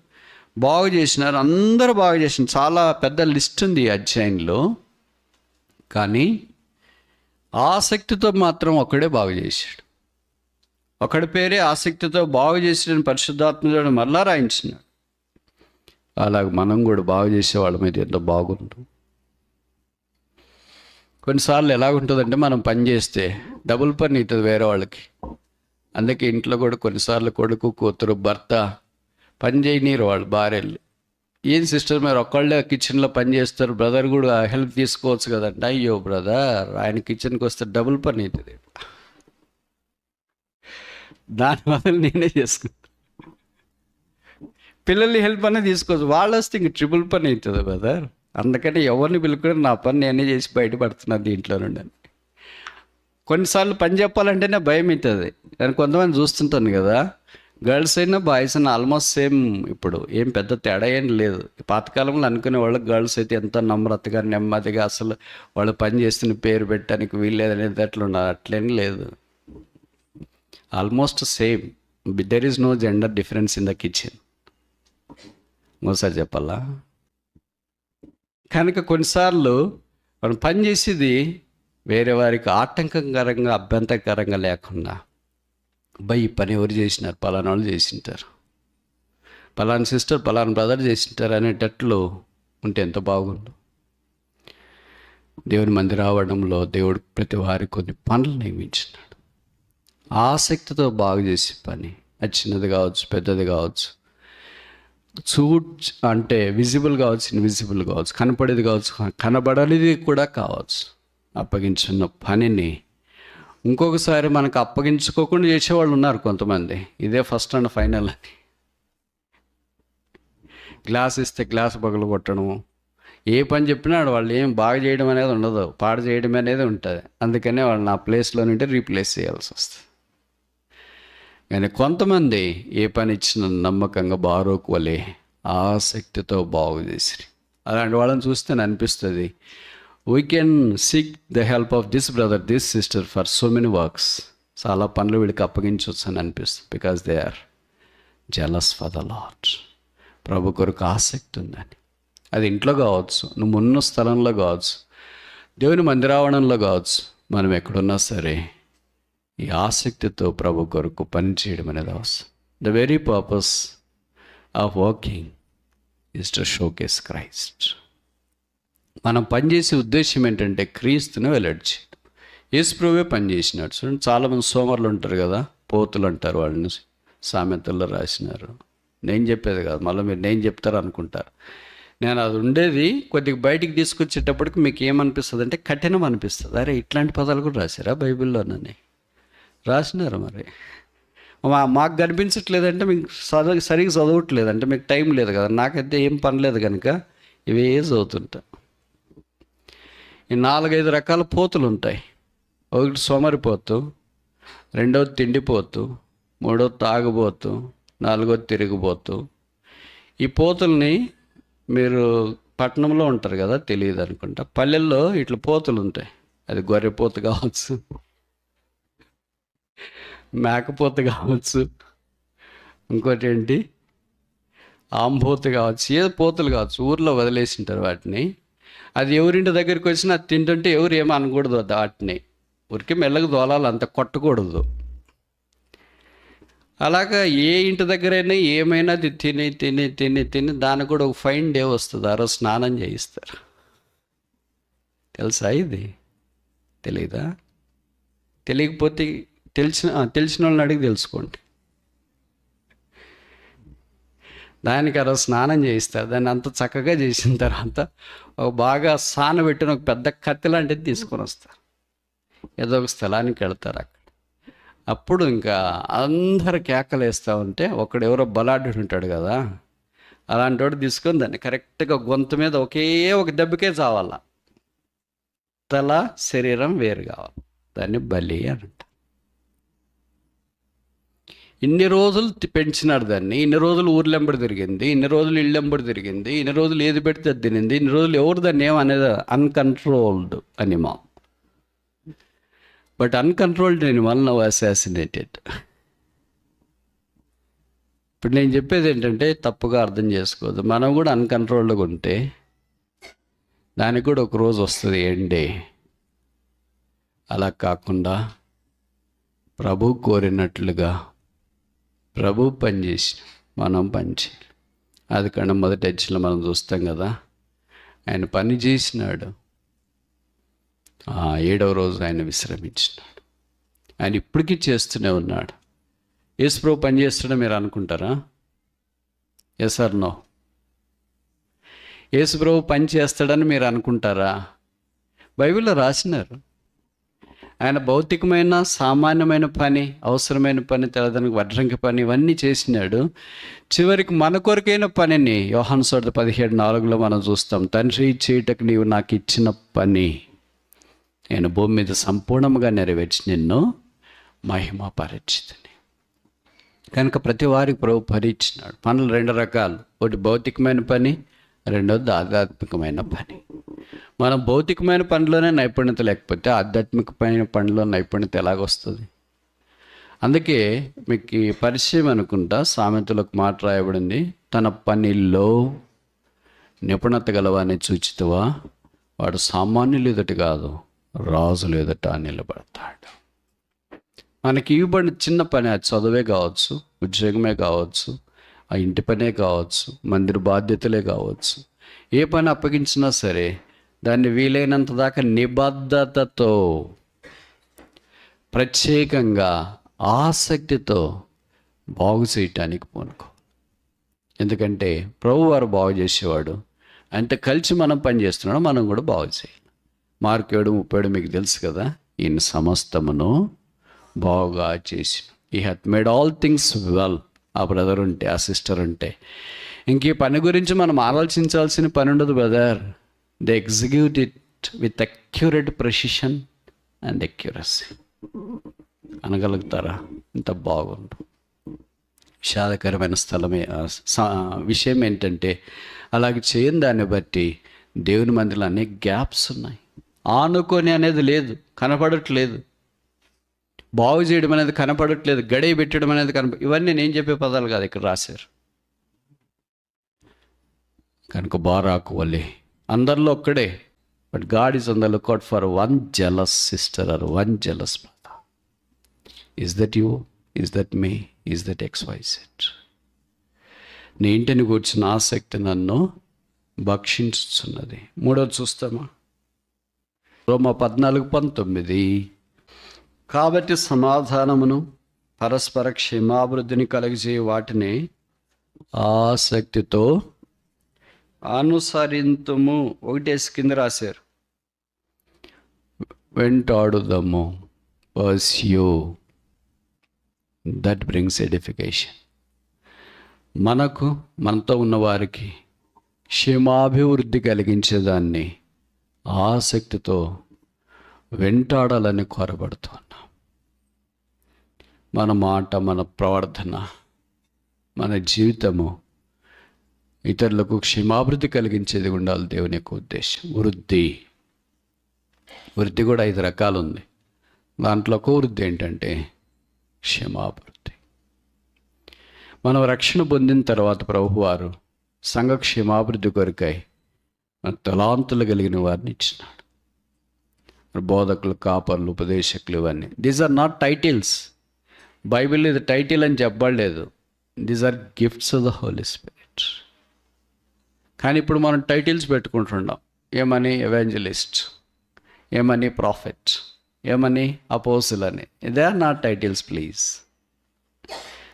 బాగు చేసినారు. అందరూ బాగు చేసినారు. చాలా పెద్ద లిస్ట్ ఉంది ఈ అధ్యాయంలో. కానీ ఆసక్తితో మాత్రం ఒకడే బాగు చేశాడు. ఒకడి పేరే ఆసక్తితో బాగు చేసిన పరిశుద్ధాత్మడు మరలా రాయించినాడు. అలాగ మనం కూడా బాగు చేసేవాళ్ళ మీద ఎంత బాగుంటాం. కొన్నిసార్లు ఎలాగుంటుందంటే మనం పని చేస్తే డబుల్ పని అవుతుంది వేరే వాళ్ళకి. అందుకే ఇంట్లో కూడా కొన్నిసార్లు కొడుకు కూతురు భర్త పని చేయనీరు వాళ్ళు భార్యలు. ఏం సిస్టర్ మీరు ఒక్కళ్ళే కిచెన్లో పని చేస్తారు, బ్రదర్ కూడా హెల్ప్ తీసుకోవచ్చు కదంటే, అయ్యో బ్రదర్ ఆయన కిచెన్కి వస్తే డబుల్ పని అవుతుంది, దాని వల్ల నేనే చేసుకుంటాను. పిల్లల్ని హెల్ప్ అనేది తీసుకోవచ్చు, వాళ్ళు వస్తే ఇంక ట్రిపుల్ పని అవుతుంది బ్రదర్. అందుకని ఎవరిని పిలుచుకుని నా పని నేనే చేసి బయటపడుతున్నాను దీంట్లో నుండి అని. కొన్నిసార్లు పని చెప్పాలంటేనే భయం అవుతుంది. కానీ కొంతమంది చూస్తుంటాను కదా, గర్ల్స్ అయినా బాయ్స్ అయినా ఆల్మోస్ట్ సేమ్. ఇప్పుడు ఏం పెద్ద తేడా ఏం లేదు. పాతకాలంలో అనుకునే వాళ్ళకి గర్ల్స్ అయితే ఎంతో నమ్రతగా నెమ్మదిగా అసలు వాళ్ళు పని చేస్తున్న పేరు పెట్టడానికి వీల్లేదనేది అట్లున్నారు. అట్లేం లేదు, almost same. There is no gender difference in the kitchen. ఇంకోసారి చెప్పాలా? కనుక కొన్నిసార్లు మనం పని చేసేది వేరే వారికి ఆటంకకరంగా అభ్యంతరకరంగా లేకుండా, అబ్బాయి ఈ పని ఎవరు చేసినారు, పలానా వాళ్ళు చేసింటారు, పలానా సిస్టర్ పలానా బ్రదర్ చేసింటారు అనేటట్లు ఉంటే ఎంత బాగుండు. దేవుని మందిరం రావడంలో దేవుడు ప్రతి వారికి కొన్ని పనులు నియమించినాడు. ఆసక్తితో బాగు చేసే పని, అది చిన్నది కావచ్చు పెద్దది కావచ్చు, అంటే విజిబుల్ కావచ్చు ఇన్విజిబుల్ కావచ్చు, కనపడేది కావచ్చు కనబడనిది కూడా కావచ్చు. అప్పగించిన పనిని ఇంకొకసారి మనకు అప్పగించుకోకుండా చేసేవాళ్ళు ఉన్నారు కొంతమంది. ఇదే ఫస్ట్ అండ్ ఫైనల్ అని. గ్లాస్ ఇస్తే గ్లాస్ పగలు కొట్టడము, ఏ పని చెప్పినా వాళ్ళు ఏం బాగా చేయడం అనేది ఉండదు, పాడు చేయడం అనేది ఉంటుంది. అందుకనే వాళ్ళు నా ప్లేస్లో నుండి రీప్లేస్ చేయాల్సి వస్తుంది. కానీ కొంతమంది ఏ పని ఇచ్చిన నమ్మకంగా బారోకు వలె ఆసక్తితో బాగు చేసిరి. అలాంటి వాళ్ళని చూస్తే అనిపిస్తుంది, we can seek the help of this brother this sister for so many works. చాలా పనులు వీడికి అప్పగించవచ్చు అని అనిపిస్తుంది. Because they are jealous for the Lord. ప్రభు కొరకు ఆసక్తి ఉందని. అది ఇంట్లో కావచ్చు, నువ్వు ఉన్న స్థలంలో కావచ్చు, దేవుని మందిరావరణంలో కావచ్చు, మనం ఎక్కడున్నా సరే ఈ ఆసక్తితో ప్రభు కొరకు పని చేయడం అనేది అవసరం. The very purpose of working is to showcase Christ. మనం పనిచేసే ఉద్దేశం ఏంటంటే క్రీస్తుని వెల్లడి చేయడం. యేసుప్రభువే పనిచేసినాడు. చూడండి, చాలామంది సోమరులు ఉంటారు కదా, పోతులు అంటారు వాళ్ళని, సామెతల్లో రాసినారు. నేను చెప్పేది కాదు, మళ్ళీ మీరు నేను చెప్తారు అనుకుంటారు. నేను అది ఉండేది కొద్దిగా బయటికి తీసుకొచ్చేటప్పటికి మీకు ఏమనిపిస్తుంది అంటే కఠినం అనిపిస్తుంది. అరే ఇట్లాంటి పదాలు కూడా రాశారా బైబిల్లోనని రాసినారు. మరి మాకు కనిపించట్లేదంటే మీకు సరిగ్గా చదవట్లేదంటే మీకు టైం లేదు కదా. నాకైతే ఏం పని లేదు కనుక ఇవే చదువుతుంటా. ఈ 4-5 రకాల పోతులు ఉంటాయి. ఒకటి సోమరిపోతు, రెండవది తిండిపోతు, మూడవది తాగుబోతు, నాలుగవది తిరిగిపోతు. ఈ పోతుల్ని మీరు పట్టణంలో ఉంటారు కదా, తెలియదు అనుకుంటా. పల్లెల్లో ఇట్లా పోతులు ఉంటాయి. అది గొర్రెపోతు కావచ్చు, మేకపోతు కావచ్చు, ఇంకోటి ఏంటి ఆంబోతు కావచ్చు, ఏదో పోతులు కావచ్చు. ఊర్లో వదిలేసింటారు వాటిని. అది ఎవరింటి దగ్గరికి వచ్చినా అది తింటుంటే ఎవరు ఏమో అనకూడదు వాటిని. ఊరికి మెల్లగా దోలాలి, అంత కొట్టకూడదు. అలాగా ఏ ఇంటి దగ్గరైనా ఏమైనా అది తిని తిని తిని తిని దానికి కూడా ఒక ఫైన్ డే వస్తుంది. ఆ రోజు స్నానం చేయిస్తారు. తెలుసా ఇది? తెలీదా? తెలియకపోతే తెలిసిన వాళ్ళని అడిగి తెలుసుకోండి. దానికి ఆ రోజు స్నానం చేయిస్తారు. దాన్ని అంత చక్కగా చేసిన తర్వాత ఒక బాగా సానబెట్టిన ఒక పెద్ద కత్తి లాంటిది తీసుకొని వస్తారు. ఏదో ఒక స్థలానికి వెళ్తారు. అప్పుడు ఇంకా అందరు కేకలు వేస్తూ ఉంటే ఒకడెవరో బలాఢ్యుడు ఉంటాడు కదా, అలాంటి వాడు తీసుకొని దాన్ని కరెక్ట్గా గొంతు మీద ఒకే ఒక దెబ్బకే చావాల. తల శరీరం వేరు కావాలి. దాన్ని బలి అని అంట. ఇన్ని రోజులు పెంచినాడు దాన్ని. ఇన్ని రోజులు ఊర్లెంబడి తిరిగింది, ఇన్ని రోజులు ఇళ్ళెంబడి తిరిగింది, ఇన్ని రోజులు ఏది పెడితే అది తినింది. ఇన్ని రోజులు ఎవరు దాన్ని ఏమనేది uncontrolled animal. But uncontrolled animal now assassinated. ఇప్పుడు నేను చెప్పేది ఏంటంటే తప్పుగా అర్థం చేసుకోవద్దు. మనం కూడా అన్కంట్రోల్డ్గా ఉంటే దానికి కూడా ఒక రోజు వస్తుంది ఏంటి. అలా కాకుండా ప్రభు కోరినట్లుగా ప్రభు పనిచేసి మనం పనిచేయాలి. అది కన్నా మొదటి అధ్యాయంలో మనం చూస్తాం కదా, ఆయన పని చేసినాడు, 7వ రోజు ఆయన విశ్రమించినాడు. ఆయన ఇప్పటికీ చేస్తూనే ఉన్నాడు. యేసుప్రభు పని చేస్తాడో మీరు అనుకుంటారా? Yes or no? యేసుప్రభు పని చేస్తాడని మీరు అనుకుంటారా? బైబిల్లో రాసినారు. ఆయన భౌతికమైన సామాన్యమైన పని, అవసరమైన పని, తెల్లదనకు వడ్రంగి పని ఇవన్నీ చేసినాడు. చివరికి మన కొరకైన పనిని యోహాను సువార్త 17:4 మనం చూస్తాం. తండ్రి చేయటకు నీవు నాకు ఇచ్చిన పని నేను భూమి మీద సంపూర్ణంగా నెరవేర్చి నిన్ను మహిమపరచితిని. కనుక ప్రతి వారికి ప్రభు పరీక్షినాడు. పనులు 2 రకాలు. ఒకటి భౌతికమైన పని, రెండోది ఆధ్యాత్మికమైన పని. మనం భౌతికమైన పనిలోనే నైపుణ్యత లేకపోతే ఆధ్యాత్మికమైన పనిలో నైపుణ్యత ఎలాగొస్తుంది? అందుకే మీకు ఈ పరిచయం అనుకుంటా సామెతలకు మాట రాయబడింది, తన పనిలో నిపుణత గలవాన్ని చూచితవా వాడు సామాన్యులు ఎదుట కాదు రాజులు ఎదుట నిలబడతాడు. మనకి ఇవ్వబడిన చిన్న పని, అది చదువే కావచ్చు, ఉద్యోగమే కావచ్చు, ఆ ఇంటి పనే కావచ్చు, మందిర బాధ్యతలే కావచ్చు. ఏ పని అప్పగించినా సరే దాన్ని వీలైనంత దాకా నిబద్ధతతో, ప్రత్యేకంగా ఆసక్తితో బాగు చేయటానికి పూనుకో. ఎందుకంటే ప్రభు వారు బాగు చేసేవాడు. అంతే కలిసి మనం పని చేస్తున్నాడు, మనం కూడా బాగు చేయాలి. Mark 7:37 మీకు తెలుసు కదా, ఈయన సమస్తమును బాగా చేసి ఈ hath made all things well. ఆ బ్రదర్ ఉంటే, ఆ సిస్టర్ ఉంటే ఇంక ఈ పని గురించి మనం ఆలోచించాల్సిన పని ఉండదు brother. They execute it with accurate precision and accuracy. అనగలుగుతారా? ఇంత బాగుండు. విషాదకరమైన విషయం ఏంటంటే అలాగే చేయని దాన్ని బట్టి దేవుని మందిలో అనేక గ్యాప్స్ ఉన్నాయి. ఆనుకొని అనేది లేదు, కనపడట్లేదు. బాగు చేయడం అనేది కనపడట్లేదు, గడియ పెట్టడం అనేది ఇవన్నీ నేను చెప్పే పదాలు కాదు, ఇక్కడ రాశారు. కనుక బారాకు వల్లే అందరిలో ఒక్కడే, but God is on the lookout for 1 jealous sister or 1 jealous brother. Is that you? Is that me? Is that XYZ? నీ ఇంటిని కూర్చున్న ఆసక్తి నన్ను భక్షించుతున్నది. మూడోది చూస్తామా? రోమా 14:19. కాబట్టి సమాధానమును పరస్పర క్షేమాభివృద్ధిని కలిగజేయ వాటిని ఆసక్తితో అనుసరింతుము. ఒకటేసి కింద రాశారు, వెంటాడుదము. Pursue, that brings edification. మనతో ఉన్న వారికి క్షేమాభివృద్ధి కలిగించేదాన్ని ఆసక్తితో వెంటాడాలని కోరబడుతున్నాం. మన మాట, మన ప్రవర్తన, మన జీవితము ఇతరులకు క్షేమాభివృద్ధి కలిగించేది ఉండాలి దేవుని యొక్క ఉద్దేశం. వృద్ధి కూడా 5 రకాలు ఉంది. దాంట్లో ఒక వృద్ధి ఏంటంటే క్షేమాభివృద్ధి. మనం రక్షణ పొందిన తర్వాత ప్రభువారు సంఘ క్షేమాభివృద్ధి కొరకై మన తలాంతులు కలిగిన వారిని ఇచ్చినాడు. బోధకులు, కాపర్లు, ఉపదేశకులు, ఇవన్నీ these are not titles. Bible ఇది టైటిల్ అని చెప్పబడలేదు. These are gifts of the Holy Spirit. కానీ ఇప్పుడు మనం టైటిల్స్ పెట్టుకుంటున్నాం. ఏమని? ఎవాంజలిస్ట్, ఏమని? ప్రాఫెట్, ఏమని? అపోజిల్ అని. ఇదే ఆర్ నాట్ టైటిల్స్ ప్లీజ్.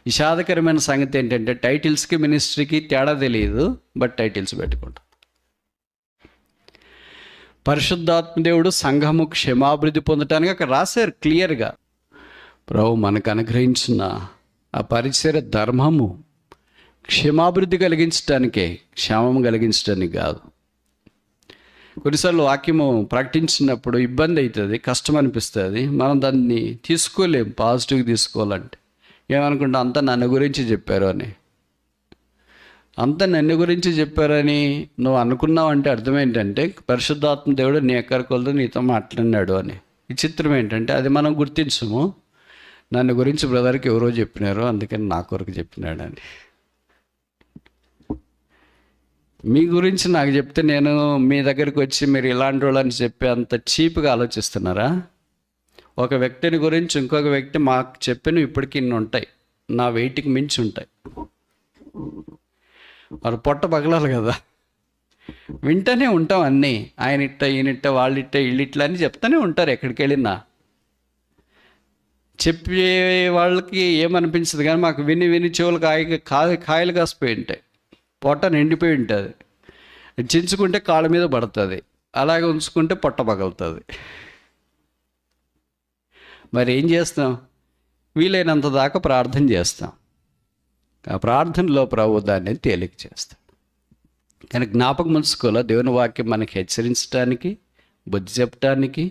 విషాదకరమైన సంగతి ఏంటంటే టైటిల్స్కి మినిస్ట్రీకి తేడా తెలియదు, బట్ టైటిల్స్ పెట్టుకుంటాం. పరిశుద్ధాత్మ దేవుడు సంఘము క్షేమాభివృద్ధి పొందటానికి అక్కడ రాశారు క్లియర్గా. ప్రభు మనకు అనుగ్రహించిన ఆ పరిచర్య ధర్మము క్షేమాభివృద్ధి కలిగించడానికే, క్షేమం కలిగించడానికి కాదు. కొన్నిసార్లు వాక్యము ప్రకటించినప్పుడు ఇబ్బంది అవుతుంది, కష్టం అనిపిస్తుంది. మనం దాన్ని తీసుకోలేం. పాజిటివ్గా తీసుకోవాలంటే ఏమనుకుంటా, అంతా నన్ను గురించి చెప్పారు అని. అంతా నన్ను గురించి చెప్పారని నువ్వు అనుకున్నావు అంటే అర్థం ఏంటంటే పరిశుద్ధాత్మ దేవుడు నీ ఎక్కడికొలతో నీతో మాట్లాడినాడు అని. విచిత్రం ఏంటంటే అది మనం గుర్తించము. నన్ను గురించి బ్రదర్కి ఎవరో చెప్పినారు, అందుకని నా కొరకు చెప్పినాడు అని. మీ గురించి నాకు చెప్తే నేను మీ దగ్గరికి వచ్చి మీరు ఇలాంటి వాళ్ళని చెప్పి అంత చీప్గా ఆలోచిస్తున్నారా? ఒక వ్యక్తిని గురించి ఇంకొక వ్యక్తి మాకు చెప్పినవి ఇప్పటికీ ఇన్ని ఉంటాయి, నా వెయిట్కి మించి ఉంటాయి. మరి పొట్ట పగలాలి కదా, వింటూనే ఉంటాం అన్నీ. ఆయన ఇట్ట, ఈయనిట్ట, వాళ్ళిట్ట, వీళ్ళిట్లా అని చెప్తూనే ఉంటారు. ఎక్కడికి వెళ్ళినా చెప్పే వాళ్ళకి ఏమనిపించదు, కానీ మాకు విని విని చెవులు కాయలు కాసిపోయి ఉంటాయి, పొట్ట నిండిపోయి ఉంటుంది. చించుకుంటే కాళ్ళ మీద పడుతుంది, అలాగే ఉంచుకుంటే పొట్ట పగలుతుంది. మరి ఏం చేస్తాం? వీలైనంత దాకా ప్రార్థన చేస్తాం. ఆ ప్రార్థనలో ప్రభు దాన్ని తేలిక చేస్తాడు. కానీ జ్ఞాపకం ఉంచుకోవాలి, దేవుని వాక్యం మనకి హెచ్చరించడానికి, బుద్ధి చెప్పడానికి,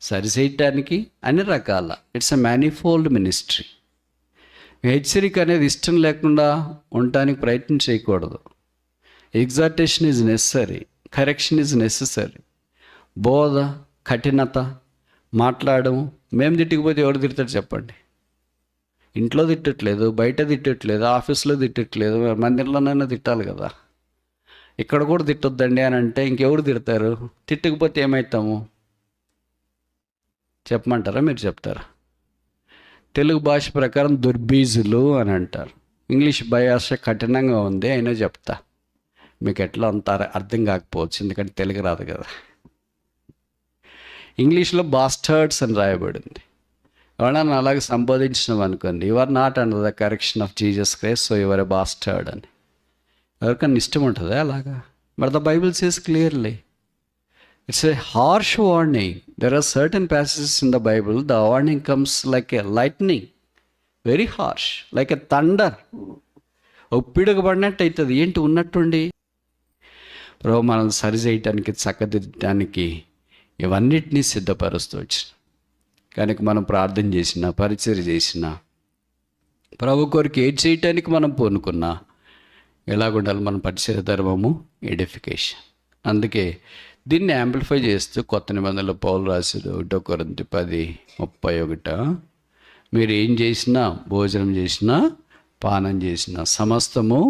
సరిచేయటానికి అన్ని రకాల. It's a manifold ministry. హెచ్చరిక అనేది ఇష్టం లేకుండా ఉండటానికి ప్రయత్నం చేయకూడదు. Exhortation is necessary, correction is necessary. బోధ, కఠినత, మాట్లాడడం. మేము తిట్టకపోతే ఎవరు తిడతాడు చెప్పండి? ఇంట్లో తిట్టట్లేదు, బయట తిట్టట్లేదు, ఆఫీస్లో తిట్టట్లేదు, మందిరంలోనైనా తిట్టాలి కదా. ఇక్కడ కూడా తిట్టొద్దండి అని అంటే ఇంకెవరు తిడతారు? తిట్టకపోతే ఏమవుతాము చెప్పమంటారా? మీరు చెప్తారా? తెలుగు భాష ప్రకారం దుర్బీజులు అని అంటారు. ఇంగ్లీష్ భాష కఠినంగా ఉంది, అయినా చెప్తా. మీకు ఎట్లా అంత అర్థం కాకపోవచ్చు, ఎందుకంటే తెలుగు రాదు కదా. ఇంగ్లీష్లో బాస్టర్డ్స్ అని రాయబడింది. ఎవరైనా అలాగే సంబోధించినాం అనుకోండి, you are not under the correction of Jesus Christ, so you are a bastard అని. ఎవరికైనా ఇష్టం ఉంటుందా అలాగా? But the Bible says clearly, it's a harsh warning. There are certain passages in the Bible, the warning comes like a lightning, very harsh, like a thunder. ఒక పిడుగు పడినట్టు అవుతుంది. ఏంటి ఉన్నట్టుండి? ప్రభు మనల్ని సరి చేయటానికి, చక్కదిద్దడానికి ఇవన్నిటినీ సిద్ధపరుస్తూ వచ్చిన. కనుక మనం ప్రార్థన చేసినా, పరిచర్య చేసినా, ప్రభు కొరకు ఏది చేయటానికి మనం పూనుకున్నా, ఎలాగుండాలి మన పరిచర్య ధర్మము? ఎడిఫికేషన్. అందుకే దీన్ని యాంప్లిఫై చేస్తూ కొత్త నిబంధనలో పౌలు రాశాడు 1 కొరింథీ 10:31, మీరు ఏం చేసినా, భోజనం చేసినా, పానం చేసినా సమస్తము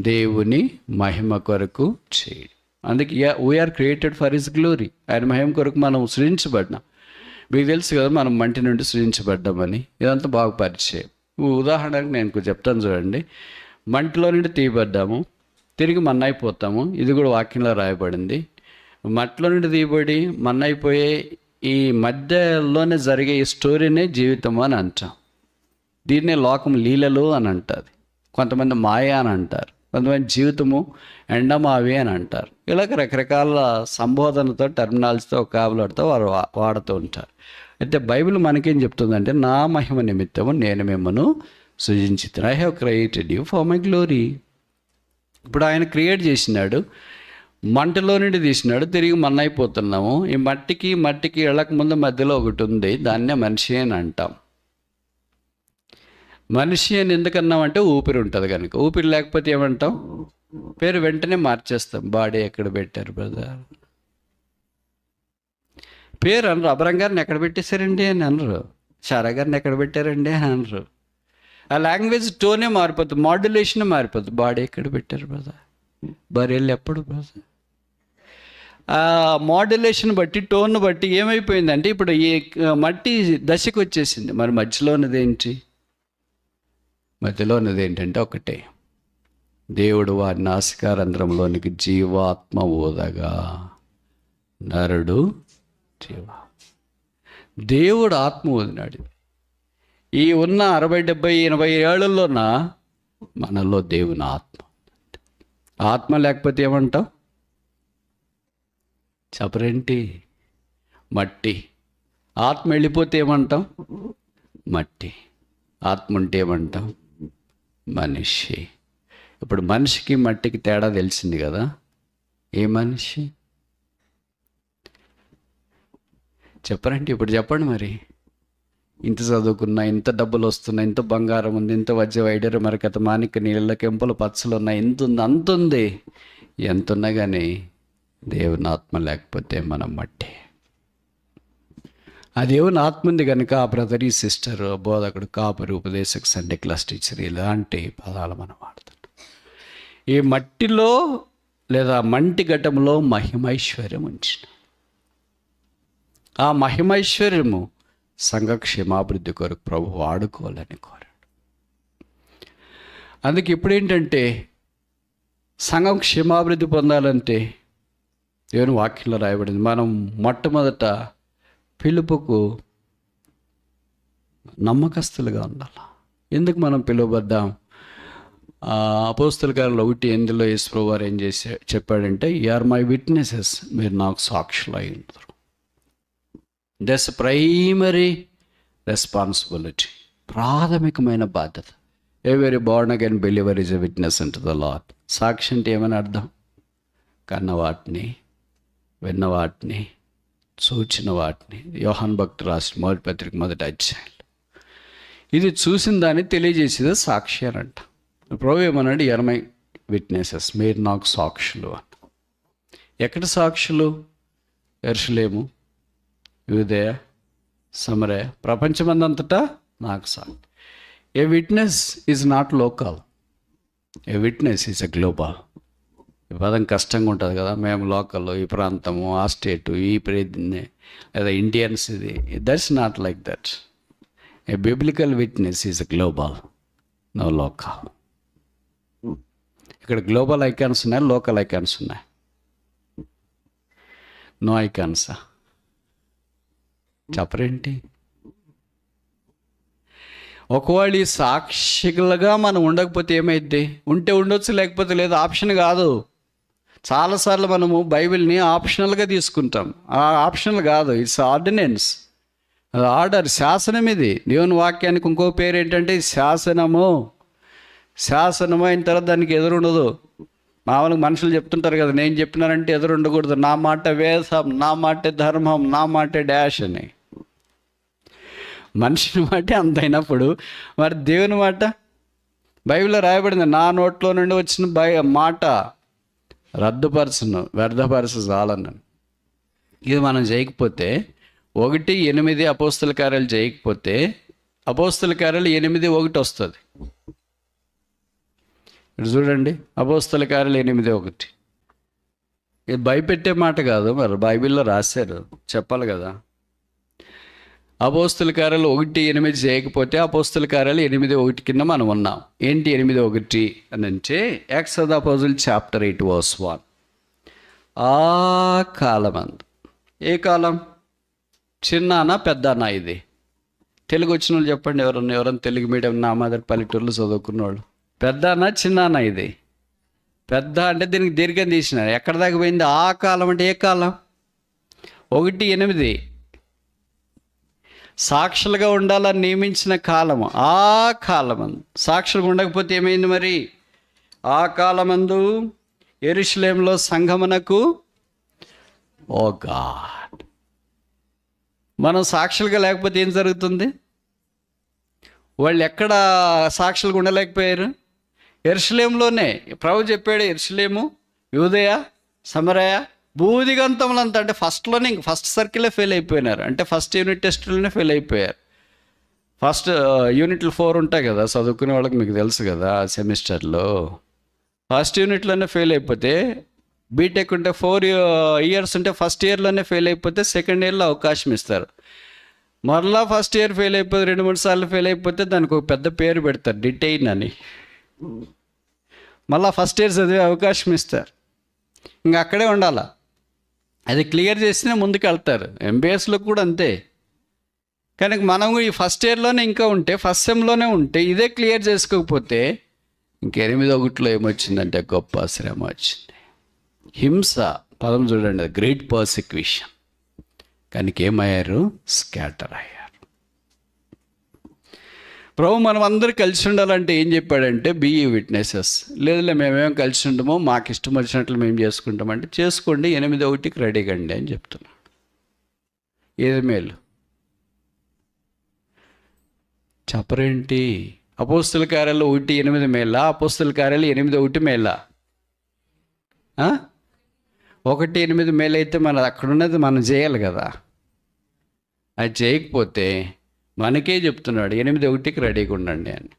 దేవుని మహిమ కొరకు చేయండి. అందుకే we are created for his glory. ఆయన మహిమ కొరకు మనం సృజించబడినాం. మీకు తెలుసు కదా మనం మంటి నుండి సృజించబడ్డామని. ఇదంతా బాగా పరిచయం. ఉదాహరణకు నేను చెప్తాను చూడండి. మంటిలో నుండి తీయబడ్డాము, తిరిగి మన్నైపోతాము. ఇది కూడా వాక్యంలో రాయబడింది. మట్టిలో నుండి తీయబడి మన్నైపోయే ఈ మధ్యలోనే జరిగే ఈ స్టోరీనే జీవితం అని అంటాం. దీన్నే లోకం లీలలు అని అంటుంది. కొంతమంది మాయ అని అంటారు, కొంతమంది జీవితము ఎండమావి అని అంటారు. ఇలాగ రకరకాల సంబోధనతో టెర్మినాలజీతో కావలాడుతూ వారు వాడుతూ ఉంటారు. అయితే బైబిల్ మనకేం చెప్తుందంటే, నా మహిమ నిమిత్తము నేను మిమ్మను సృజించితిని. I have created you for my glory. ఇప్పుడు ఆయన క్రియేట్ చేసినాడు, మంటలో నుండి తీసినాడు, తిరిగి మన్నైపోతున్నాము. ఈ మట్టికి వెళ్ళకముందు మధ్యలో ఒకటి ఉంది, దాన్నే మనిషి అని అంటాం. మనిషి అని ఎందుకన్నామంటే ఊపిరి ఉంటుంది కనుక. ఊపిరి లేకపోతే ఏమంటాం? పేరు వెంటనే మార్చేస్తాం. బాడీ ఎక్కడ పెట్టారు బ్రదర్? పేరు అనరు. అబ్రం గారిని ఎక్కడ పెట్టేశారండి అని అనరు. షారా గారిని ఎక్కడ పెట్టారండి అని అనరు. ఆ లాంగ్వేజ్ టోనే మారిపోతుంది, మాడ్యులేషన్ మారిపోతుంది. బాడీ ఎక్కడ పెట్టారు బ్రదర్? బరియల్ ఎప్పుడు బ్రదర్? ఆ మాడ్యులేషన్ బట్టి, టోన్ బట్టి ఏమైపోయిందంటే ఇప్పుడు ఈ మట్టి దశకు వచ్చేసింది. మరి మధ్యలో ఉన్నది ఏంటంటే ఒకటే, దేవుడు వారి నాసికారంధ్రంలోనికి జీవాత్మ ఊదగా నరుడు దేవుడు ఆత్మ ఊదినాడు. ఈ ఉన్న 60, 70, 80 ఏళ్ళలోన మనలో దేవుని ఆత్మ లేకపోతే ఏమంటాం? చెప్పరేంటి? మట్టి. ఆత్మ వెళ్ళిపోతే ఏమంటాం? మట్టి. ఆత్మ ఉంటే ఏమంటాం? మనిషి. ఇప్పుడు మనిషికి మట్టికి తేడా తెలిసింది కదా. ఏ మనిషి చెప్పరండి? ఇప్పుడు చెప్పండి మరి. ఇంత చదువుకున్నా, ఇంత డబ్బులు వస్తున్నాయి, ఇంత బంగారం ఉంది, ఇంత వజ్ర వైడూర్య మరకత మాణిక్య నీళ్ళ కెంపులు పచ్చలు ఉన్నాయి, ఎంత ఉంది, అంత ఉంది. ఎంత ఉన్నా కానీ దేవుని ఆత్మ లేకపోతే మనం మట్టి. ఆ దేవుని ఆత్మ ఉంది కనుక ఆ బ్రదర్, ఈ సిస్టర్, బోధకుడు, కాపరి, ఉపదేశకు, సండే క్లాస్ టీచర్, ఇలాంటి పదాలు మనం వాడుతున్నాం. ఈ మట్టిలో లేదా మంటి ఘటంలో మహిమైశ్వర్యం ఉంచిన ఆ మహిమైశ్వర్యము సంఘ క్షేమాభివృద్ధి కొరకు ప్రభు వాడుకోవాలని కోరాడు. అందుకే ఇప్పుడు ఏంటంటే, సంఘం క్షేమాభివృద్ధి పొందాలంటే దేవుని వాక్యంలో రాయబడింది, మనం మొట్టమొదట పిలుపుకు నమ్మకస్తులుగా ఉండాలి. ఎందుకు మనం పిలువబడ్డాం? అపోస్తల కార్యాలు 1:8 యేసు వారు ఏం చెప్పాడంటే, యు ఆర్ మై విట్నెసెస్, మీరు నాకు సాక్షులు అయి ఉంటారు. దట్స్ ప్రైమరీ రెస్పాన్సిబిలిటీ, ప్రాథమికమైన బాధ్యత. Every Born again believer is a witness unto the lord. సాక్షి అంటే ఏమని అర్థం? కన్న వాటిని, విన్న వాటిని, చూచిన వాటిని. యోహాను భక్తుడు రాసిన మొదటి పత్రిక 1వ అధ్యాయం. ఇది చూసిన దాన్ని తెలియజేసేది సాక్షి అని అంట. ప్రభు ఏమన్నాడు? యు ఆర్ మై విట్నెసెస్, మీరు నాకు సాక్షులు అని. ఎక్కడ సాక్షులు? యెరూషలేము, యూదయ, సమరయ, ప్రపంచమందంతటా నాకు సాక్షి. A witness is not local, a witness is a global. ఈ పదం కష్టంగా ఉంటుంది కదా. మేము లోకల్, ఈ ప్రాంతము, ఆ స్టేటు, ఈ లేదా ఇండియన్స్, ఇది that's not like that. A biblical witness is a global, no local. ఇక్కడ గ్లోబల్ ఐకాన్స్ ఉన్నాయి, లోకల్ ఐకాన్స్ ఉన్నాయి. నో ఐకాన్సా? చెప్పరేంటి? ఒకవేళ ఈ సాక్షిలుగా మనం ఉండకపోతే ఏమైద్ది? ఉంటే ఉండొచ్చు, లేకపోతే లేదు. ఆప్షన్ కాదు. చాలాసార్లు మనము బైబిల్ని ఆప్షనల్గా తీసుకుంటాం. ఆ ఆప్షనల్ కాదు, ఇట్స్ ఆర్డినెన్స్, ఆర్డర్, శాసనం. ఇది దేవుని వాక్యానికి ఇంకో పేరు ఏంటంటే శాసనము. శాసనము అయిన తర్వాత దానికి ఎదురుండదు. మామూలుగా మనుషులు చెప్తుంటారు కదా, నేను చెప్పినానంటే ఎదురుండకూడదు, నా మాట వేదం, నా మాట ధర్మం, నా మాట డాష్ అని. మనిషిని మాట అంత అయినప్పుడు మరి దేవుని మాట? బైబిల్లో రాయబడింది, నా నోట్లో నుండి వచ్చిన మాట రద్దుపరచును, వ్యర్థపరచు చాలన్నాను. ఇది మనం చేయకపోతే, 1:8 అపోస్తల కార్యాలు చేయకపోతే, అపోస్తల కార్యాలు 8:1 వస్తుంది. ఇటు చూడండి, అపోస్తల కార్యాలు 8:1. ఇది భయపెట్టే మాట కాదు, మరి బైబిల్లో రాశారు, చెప్పాలి కదా. అపోస్తుల కార్యాలు 1:8 చేయకపోతే అపోస్తుల కార్యాలు 8:1 కింద మనం ఉన్నాం. ఏంటి 8:1 అని అంటే యాక్ట్స్ ఆఫ్ ది అపోజిల్ చాప్టర్ 8:1. ఆ కాలమందు, ఏ కాలం? చిన్నానా పెద్దనా? ఇది తెలుగు వచ్చిన వాళ్ళు చెప్పండి, ఎవరన్నా తెలుగు మీడియం నా మాదిరి పల్లెటూరులో చదువుకున్న వాళ్ళు. పెద్దనా చిన్నానా? ఇది పెద్ద అంటే దీనికి దీర్ఘం తీసినారు. ఎక్కడ దాకా పోయింది? ఆ కాలం అంటే ఏ కాలం? 1:8 సాక్షులుగా ఉండాలని నియమించిన కాలము, ఆ కాలమందు. సాక్షులుగా ఉండకపోతే ఏమైంది మరి? ఆ కాలమందు యెరూషలేములో సంఘమునకు, ఓ గాడ్, మనం సాక్షులుగా లేకపోతే ఏం జరుగుతుంది? వాళ్ళు ఎక్కడ సాక్షులుగా ఉండలేకపోయారు? యెరూషలేములోనే. ప్రభు చెప్పాడు, యెరూషలేము, యూదయ, సమరయ, భూదిగంతములంతా. అంటే ఫస్ట్లోనే ఇంక ఫస్ట్ సర్కిలే ఫెయిల్ అయిపోయినారు. అంటే ఫస్ట్ యూనిట్ టెస్టులోనే ఫెయిల్ అయిపోయారు. ఫస్ట్ యూనిట్లు 4 ఉంటాయి కదా, చదువుకునే వాళ్ళకి మీకు తెలుసు కదా సెమిస్టర్లో. ఫస్ట్ యూనిట్లోనే ఫెయిల్ అయిపోతే, బీటెక్ ఉంటే 4 ఇయర్స్ ఉంటే ఫస్ట్ ఇయర్లోనే ఫెయిల్ అయిపోతే సెకండ్ ఇయర్లో అవకాశం ఇస్తారు. మరలా ఫస్ట్ ఇయర్ ఫెయిల్ అయిపోతే 2-3 సార్లు ఫెయిల్ అయిపోతే దానికి ఒక పెద్ద పేరు పెడతారు, డిటైన్ అని. మళ్ళీ ఫస్ట్ ఇయర్ చదివే అవకాశం ఇస్తారు. ఇంకా అక్కడే ఉండాలా. అది క్లియర్ చేస్తేనే ముందుకు వెళ్తారు. ఎంబీఎస్లో కూడా అంతే. కనుక మనం ఈ ఫస్ట్ ఇయర్లోనే ఇంకా ఉంటే, ఫస్ట్ సెమ్లోనే ఉంటే, ఇదే క్లియర్ చేసుకోకపోతే ఇంక 8:1 ఏమొచ్చిందంటే గొప్ప శ్రమ వచ్చింది. హింస పదం చూడండి, గ్రేట్ పర్సిక్యూషన్. కనుక ఏమయ్యారు? స్కాటర్ అయ్యారు. ప్రభు మనం అందరూ కలిసి ఉండాలంటే ఏం చెప్పాడంటే, బీ విట్నెసెస్. లేదులే మేమేం కలిసి ఉండమో, మాకు ఇష్టం వచ్చినట్లు మేము చేసుకుంటామంటే చేసుకోండి, 8:1 రెడీగా అండి అని చెప్తున్నాడు. ఏది మేలు? చెప్పరేంటి? అపోస్తుల కార్యాలు 1:8 మేలా? అపోస్తుల కార్యాలు 8:1 మేలా? 1:8 మేలైతే మన అక్కడ ఉన్నది మనం చేయాలి కదా. అది చేయకపోతే మనకే చెప్తున్నాడు 8:1 రెడీగా ఉండండి అని.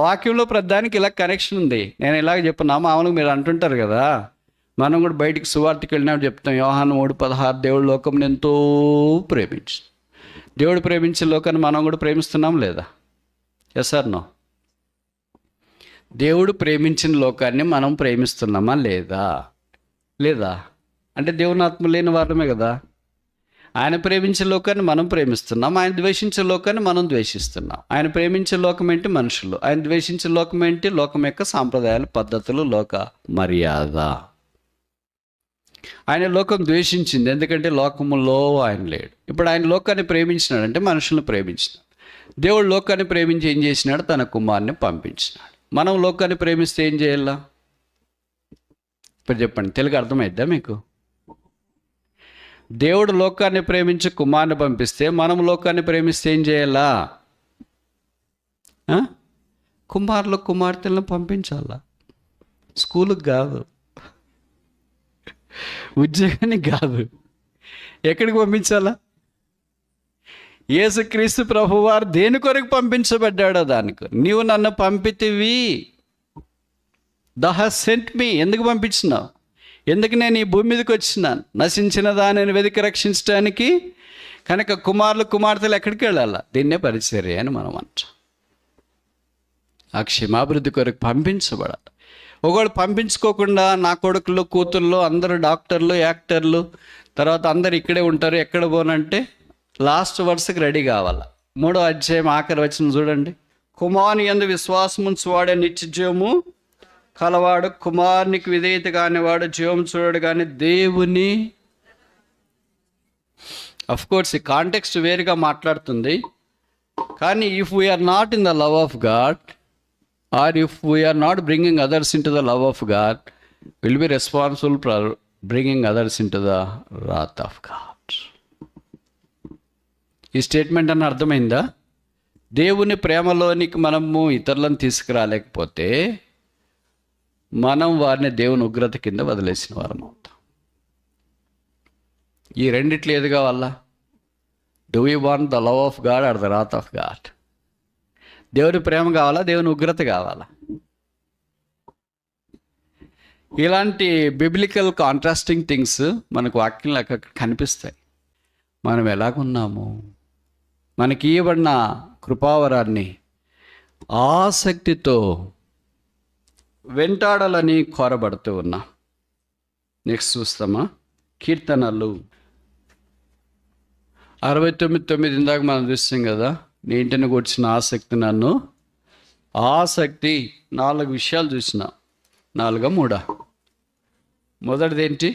వాక్యంలో ప్రధానికి ఇలా కనెక్షన్ ఉంది. నేను ఇలాగ చెప్పున్నా, మామూలుగా మీరు అంటుంటారు కదా, మనం కూడా బయటికి సువార్తకి వెళ్ళినప్పుడు చెప్తాం, యోహాను 3:16, దేవుడు లోకంని ఎంతో ప్రేమించు. దేవుడు ప్రేమించే లోకాన్ని మనం కూడా ప్రేమిస్తున్నాం లేదా? Yes or no? దేవుడు ప్రేమించిన లోకాన్ని మనం ప్రేమిస్తున్నామా లేదా? లేదా అంటే దేవుని ఆత్మ లేని వారమే కదా. ఆయన ప్రేమించే లోకాన్ని మనం ప్రేమిస్తున్నాం, ఆయన ద్వేషించే లోకాన్ని మనం ద్వేషిస్తున్నాం. ఆయన ప్రేమించే లోకం ఏంటి? మనుషులు. ఆయన ద్వేషించే లోకం ఏంటి? లోకం యొక్క సాంప్రదాయాలు, పద్ధతులు, లోక మర్యాద. ఆయన లోకం ద్వేషించింది, ఎందుకంటే లోకములో ఆయన లేడు. ఇప్పుడు ఆయన లోకాన్ని ప్రేమించినాడు అంటే మనుషులను ప్రేమించినాడు. దేవుడు లోకాన్ని ప్రేమించి ఏం చేసినాడు? తన కుమారుని పంపించినాడు. మనం లోకాన్ని ప్రేమిస్తే ఏం చేయాలా? ఇప్పుడు చెప్పండి, తెలుగు అర్థమైద్దా మీకు? దేవుడు లోకాన్ని ప్రేమించి కుమారుని పంపిస్తే మనం లోకాన్ని ప్రేమిస్తే ఏం చేయాలా? కుమారులు కుమార్తెలను పంపించాలా. స్కూలుకి కాదు, ఉద్యోగానికి కాదు, ఎక్కడికి పంపించాలా? యేసుక్రీస్తు ప్రభువారు దేని కొరకు పంపించబడ్డాడో దానికి. నీవు నన్ను పంపితివి, దహ సెంట్ మీ. ఎందుకు పంపించినావు? ఎందుకు నేను ఈ భూమి మీదకి వచ్చినాను? నశించిన దానిని వెతికి రక్షించడానికి. కనుక కుమారులు కుమార్తెలు ఎక్కడికి వెళ్ళాలా? దీన్నే పరిచర్య అని మనం అంటాం. ఆ క్షేమాభివృద్ధి కొరకు పంపించబడాలి. ఒకవేళ పంపించుకోకుండా నా కొడుకులు కూతుళ్ళు అందరూ డాక్టర్లు, యాక్టర్లు, తర్వాత అందరు ఇక్కడే ఉంటారు, ఎక్కడ పోనంటే లాస్ట్ వర్స్కి రెడీ కావాలి. 3వ అధ్యాయం ఆఖరి వచనం చూడండి. కుమారుని యందు విశ్వాసముంచువాడే నిత్య జీవము కలవాడు, కుమారునికి విధేయత కానివాడు జీవం చూడడు కానీ దేవుని. అఫ్కోర్స్ ఈ కాంటెక్స్ట్ వేరుగా మాట్లాడుతుంది, కానీ if we are not in the love of God, or if we are not bringing others into the love of God, we'll be responsible for bringing others into the wrath of God. ఈ statement అన్న అర్థమైందా? దేవుని ప్రేమలోనికి మనము ఇతరులను తీసుకురాలేకపోతే మనం వారిని దేవుని ఉగ్రత కింద వదిలేసిన వారం అవుతాం. ఈ రెండిట్లు ఏది కావాలా? Do you want the love of God or the wrath of God? దేవుని ప్రేమ కావాలా? దేవుని ఉగ్రత కావాలా? ఇలాంటి బిబ్లికల్ కాంట్రాస్టింగ్ థింగ్స్ మనకు వాక్యంలో కనిపిస్తాయి. మనం ఎలాగున్నాము? మనకి ఇవ్వబడిన కృపావరాన్ని ఆసక్తితో వెంటాడాలని కోరబడుతూ ఉన్నా. నెక్స్ట్ చూస్తామా? కీర్తనలు 69:9 ఇందాక మనం చూస్తాం కదా, నీ ఇంటిని కూర్చిన ఆసక్తి నన్ను. ఆసక్తి 4 విషయాలు చూసిన. 4 3. మొదటిది ఏంటి?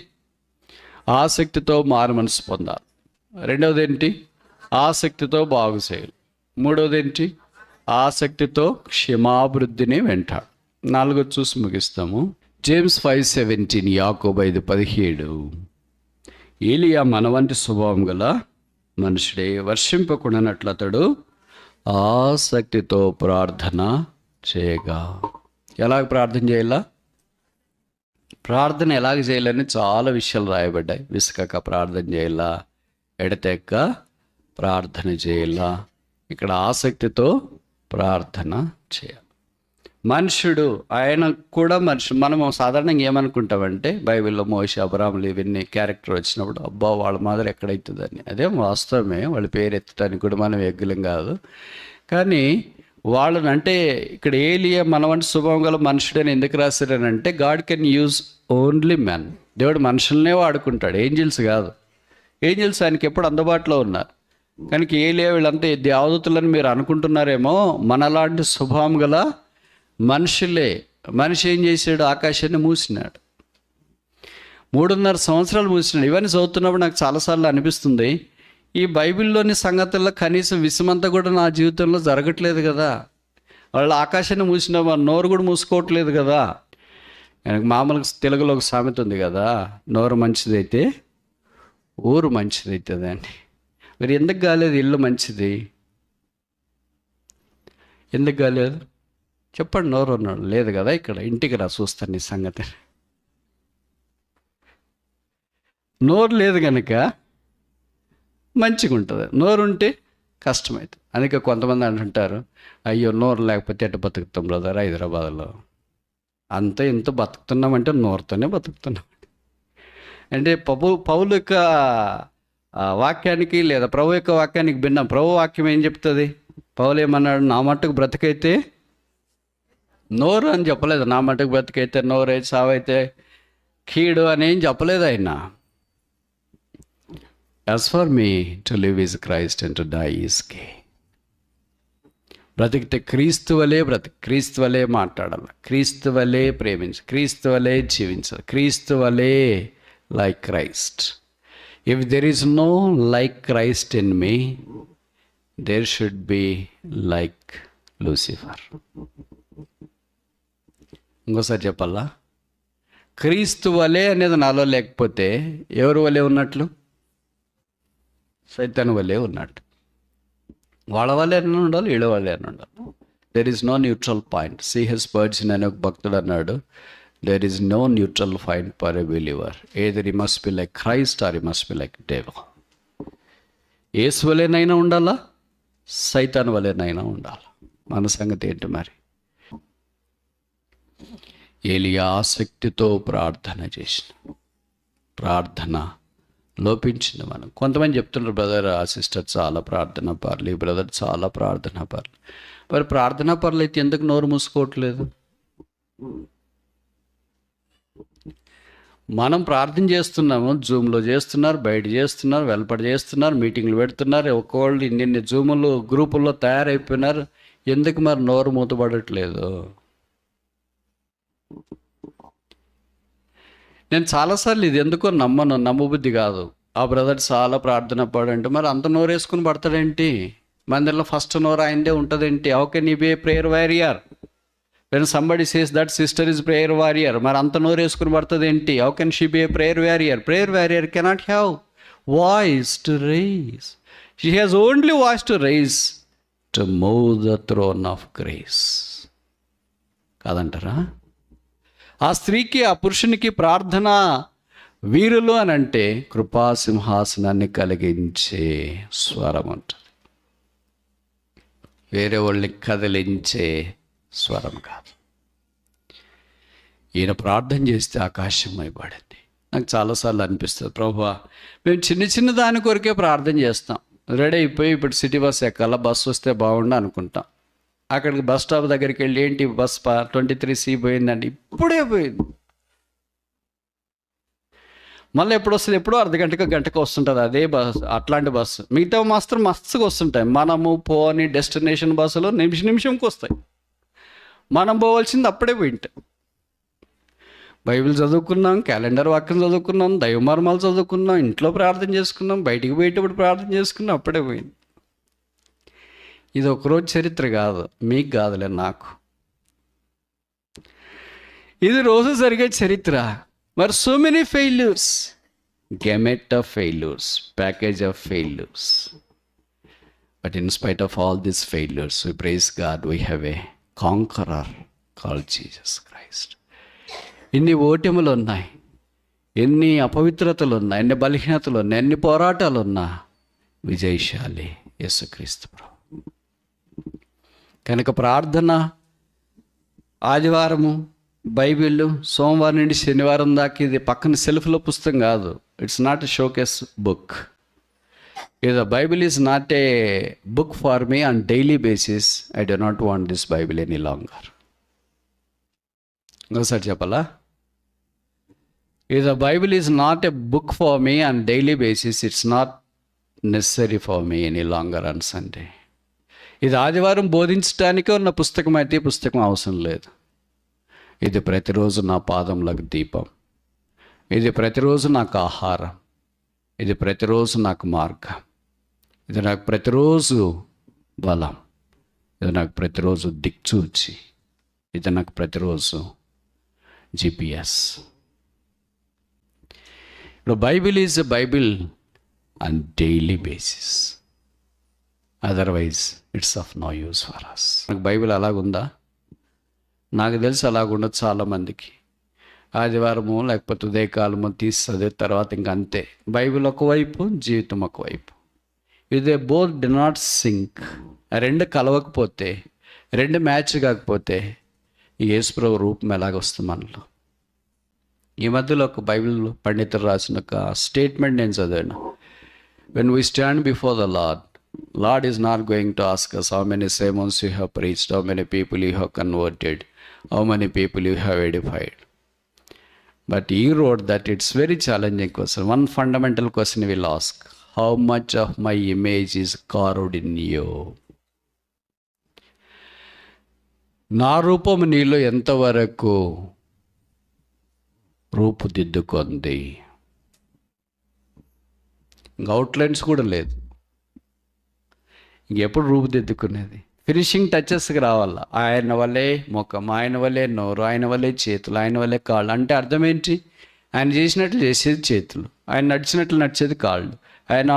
ఆసక్తితో మారు మనసు పొందాలి. రెండవది ఏంటి? ఆసక్తితో బాగు చేయాలి. మూడవది ఏంటి? ఆసక్తితో క్షమాభివృద్ధిని వెంటాడు. 4 చూసి ముగిస్తాము. జేమ్స్ 5:17, యాకోబు 5:17. ఏలియా మన వంటి స్వభావం గల మనుషుడే, వర్షింపకుండానట్లు అతడు ఆసక్తితో ప్రార్థన చేయగా. ఎలాగ ప్రార్థన చేయాలా? ప్రార్థన ఎలాగ చేయాలని చాలా విషయాలు రాయబడ్డాయి. విసుకక ప్రార్థన చేయాలా, ఎడతెక్క ప్రార్థన చేయాలా. ఇక్కడ ఆసక్తితో ప్రార్థన చేయాలి. మనుషుడు ఆయన కూడా మనుషుడు. మనము సాధారణంగా ఏమనుకుంటామంటే, బైబిల్లో మోషే, అబ్రాహాములు ఇవన్నీ క్యారెక్టర్ వచ్చినప్పుడు అబ్బా వాళ్ళ మాదిరి ఎక్కడవుతుందని. అదే వాస్తవమే, వాళ్ళ పేరు ఎత్తడానికి కూడా మనం ఎగ్గులం కాదు. కానీ వాళ్ళని అంటే ఇక్కడ ఏలియా మన వంటి స్వభావం గల మనుషుడని ఎందుకు రాశారనంటే, God can use only man. దేవుడు మనుషులనే వాడుకుంటాడు, ఏంజిల్స్ కాదు. ఏంజిల్స్ ఆయనకి ఎప్పుడు అందుబాటులో ఉన్నారు. కనుక ఏలియా వీళ్ళంతా దేవదూతలని మీరు అనుకుంటున్నారేమో, మనలాంటి స్వభావం గల మనుషులే. మనిషి ఏం చేశాడు? ఆకాశాన్ని మూసినాడు. 3.5 సంవత్సరాలు మూసినాడు. ఇవన్నీ చదువుతున్నప్పుడు నాకు చాలాసార్లు అనిపిస్తుంది, ఈ బైబిల్లోని సంగతుల్లో కనీసం విషమంతా కూడా నా జీవితంలో జరగట్లేదు కదా. వాళ్ళు ఆకాశాన్ని మూసిన నోరు కూడా మూసుకోవట్లేదు కదా. మామూలుగా తెలుగులో ఒక సామెత ఉంది కదా, నోరు మంచిదైతే ఊరు మంచిదవుతుంది అని. మరి ఎందుకు కాలేదు ఇల్లు మంచిది? ఎందుకు కాలేదు చెప్పండి. నోరు ఉన్నాడు లేదు కదా. ఇక్కడ ఇంటికి రా చూస్తాను నీ సంగతి. నోరు లేదు కనుక మంచిగా ఉంటుంది, నోరు ఉంటే కష్టమవుతుంది. అందుకే కొంతమంది అంటుంటారు, అయ్యో నోరు లేకపోతే ఎట్ట బతుకుతాం బ్రదర్ హైదరాబాద్లో. అంత ఇంత బతుకుతున్నామంటే నోరుతోనే బతుకుతున్నాం. అంటే పౌలు యొక్క వాక్యానికి లేదా ప్రభు యొక్క వాక్యానికి భిన్నం. ప్రభు వాక్యం ఏం చెప్తుంది? పౌలు ఏమన్నాడు? నా మట్టుకు బ్రతికైతే నోరు అని చెప్పలేదు. నా మట్టుకు బ్రతికైతే నోరు అయితే సావైతే కీడు అని ఏం చెప్పలేదు ఆయన. As for me to live is Christ and to die is gain. బ్రతికితే క్రీస్తు వలే క్రీస్తు వలే మాట్లాడాలి, క్రీస్తు వలే ప్రేమించాలి, క్రీస్తు వలే జీవించాలి, క్రీస్తు వలే like Christ. If there is no like Christ in me, there should be like Lucifer. ఇంకోసారి చెప్పాలా? క్రీస్తు వలే అనేది నాలో లేకపోతే ఎవరు వలే ఉన్నట్లు? సైతాను వలే ఉన్నట్టు. వాళ్ళ వల్లే అని ఉండాలి, వీళ్ళ వల్లే అని ఉండాలి. There is no neutral point. CH Spurgeon అనే ఒక భక్తుడు అన్నాడు, there is no neutral point for a believer. Either we must be like Christ or we must be like devil. యేసు వలేనైనా ఉండాలా, సైతాన్ వలేనైనా ఉండాలి. మన సంగతి ఏంటి మరి? ఏలియా ఆసక్తితో ప్రార్థన చేసిన, ప్రార్థన లోపించింది. మనం కొంతమంది చెప్తున్నారు, బ్రదర్ ఆ సిస్టర్ చాలా ప్రార్థన పర్లు, ఈ బ్రదర్ చాలా ప్రార్థన పర్లు. మరి ప్రార్థన పర్లు అయితే ఎందుకు నోరు మూసుకోవట్లేదు? మనం ప్రార్థన చేస్తున్నాము, జూమ్లో చేస్తున్నారు, బయట చేస్తున్నారు, వెల్పడి చేస్తున్నారు, మీటింగ్లు పెడుతున్నారు, ఒక్కోళ్ళు ఇన్ని జూములు గ్రూపుల్లో తయారైపోయినారు. ఎందుకు మరి నోరు మూతపడట్లేదు? నేను చాలాసార్లు ఇది ఎందుకో నమ్మబుద్ధి కాదు. ఆ బ్రదర్ చాలా ప్రార్థన పడంటే మరి అంత నోరు వేసుకుని పడతాడేంటి? మందిరంలో ఫస్ట్ నోరు ఆయనదే ఉంటుందేంటి? How can you be a prayer warrior when somebody says that sister is prayer warrior? మరి అంత నోరు వేసుకుని పడుతుంది ఏంటి? How can she be a prayer warrior? Prayer warrior cannot have voice to raise. She has only voice to raise to move the throne of grace. కాదంటారా? ఆ స్త్రీకి ఆ పురుషునికి ప్రార్థన వీరులు అని అంటే కృపా సింహాసనాన్ని కలిగించే స్వరం ఉంటుంది, వేరే వాళ్ళని కదిలించే స్వరం కాదు. ఈయన ప్రార్థన చేస్తే ఆకాశం అయిపడింది. నాకు చాలాసార్లు అనిపిస్తుంది, ప్రభువా మేము చిన్న చిన్న దాని కొరకే ప్రార్థన చేస్తాం. రెడీ అయిపోయి ఇప్పుడు సిటీ బస్ ఎక్కాల, బస్సు వస్తే బాగుండు అనుకుంటాం. అక్కడికి బస్ స్టాప్ దగ్గరికి వెళ్ళి ఏంటి బస్ 23C పోయిందండి, ఇప్పుడే పోయింది. మళ్ళీ ఎప్పుడు వస్తుంది, ఎప్పుడో గంటకు వస్తుంటుంది అదే బస్, అట్లాంటి బస్సు. మిగతా మాత్రం మస్తుగా వస్తుంటాయి. మనము పోని డెస్టినేషన్ బస్సులో నిమిషంకి వస్తాయి. మనం పోవాల్సింది అప్పుడే పోయింటాం. బైబిల్ చదువుకున్నాం, క్యాలెండర్ వాక్యం చదువుకున్నాం, దైవమర్మాలు చదువుకున్నాం, ఇంట్లో ప్రార్థన చేసుకున్నాం, బయటికి పోయేటప్పుడు ప్రార్థన చేసుకున్నాం, అప్పుడే పోయింది. ఇది ఒకరోజు చరిత్ర కాదు, మీకు కాదులే, నాకు. ఇది రోజు జరిగే చరిత్ర. మరి so many failures, gamut of failures, package of failures. But in spite of all this failures we praise God, we have a conqueror called Jesus Christ. ఎన్ని ఓటములు ఉన్నాయి, ఎన్ని అపవిత్రతలు ఉన్నాయి, ఎన్ని బలహీనతలు ఉన్నాయి, ఎన్ని పోరాటాలు ఉన్నా విజయశాలి యేసుక్రీస్తు ప్రభు. కనుక ప్రార్థన, ఆదివారము బైబిల్, సోమవారం నుండి శనివారం దాకా ఇది పక్కన సెల్ఫ్లో పుస్తకం కాదు. It's not a showcase book. The Bible is not a book for me on daily basis. I do not want this Bible any longer. ఇంకోసారి చెప్పాలా? The Bible is not a book for me on daily basis. It's not necessary for me any longer on Sunday. ఇది ఆదివారం బోధించడానికే ఉన్న పుస్తకం అయితే ఈ పుస్తకం అవసరం లేదు. ఇది ప్రతిరోజు నా పాదములకు దీపం, ఇది ప్రతిరోజు నాకు ఆహారం, ఇది ప్రతిరోజు నాకు మార్గం, ఇది నాకు ప్రతిరోజు బలం, ఇది నాకు ప్రతిరోజు దిక్చూచి, ఇది నాకు ప్రతిరోజు GPS. ఇప్పుడు Bible is a Bible on daily basis, otherwise it's of no use for us. నాకు బైబిల్ అలాగుందా? నాకు తెలిసి అలాగుండదు చాలామందికి. ఆదివారము లేకపోతే ఉదయకాలము తీసి చదివిన తర్వాత ఇంక అంతే. బైబిల్ ఒకవైపు, జీవితం ఒకవైపు. ఇదే బోత్ డి నాట్ సింక్. ఆ రెండు కలవకపోతే, రెండు మ్యాచ్ కాకపోతే ఈ యేసుప్రభు రూపం ఎలాగొస్తుంది మనలో? ఈ మధ్యలో ఒక బైబిల్ పండితులు రాసిన ఒక స్టేట్మెంట్ నేను చదివాను. When we stand before the lord is not going to ask us how many sermons you have preached, how many people you have converted, how many people you have edified. But he wrote that it's very challenging question. One fundamental question he will ask: how much of my image is carved in you? నా రూపము నీలో ఎంతవరకు రూపుదిద్దుకుంది? Outlines కూడా లేదు. ఇంకెప్పుడు రూపుదిద్దుకునేది? Finishing టచెస్కి రావాల. ఆయన వల్లే ముఖం, ఆయన వల్లే నోరు, ఆయన వల్లే చేతులు, ఆయన వల్లే కాళ్ళు. అంటే అర్థం ఏంటి? ఆయన చేసినట్లు చేసేది చేతులు, ఆయన నడిచినట్లు నడిచేది కాళ్ళు, ఆయన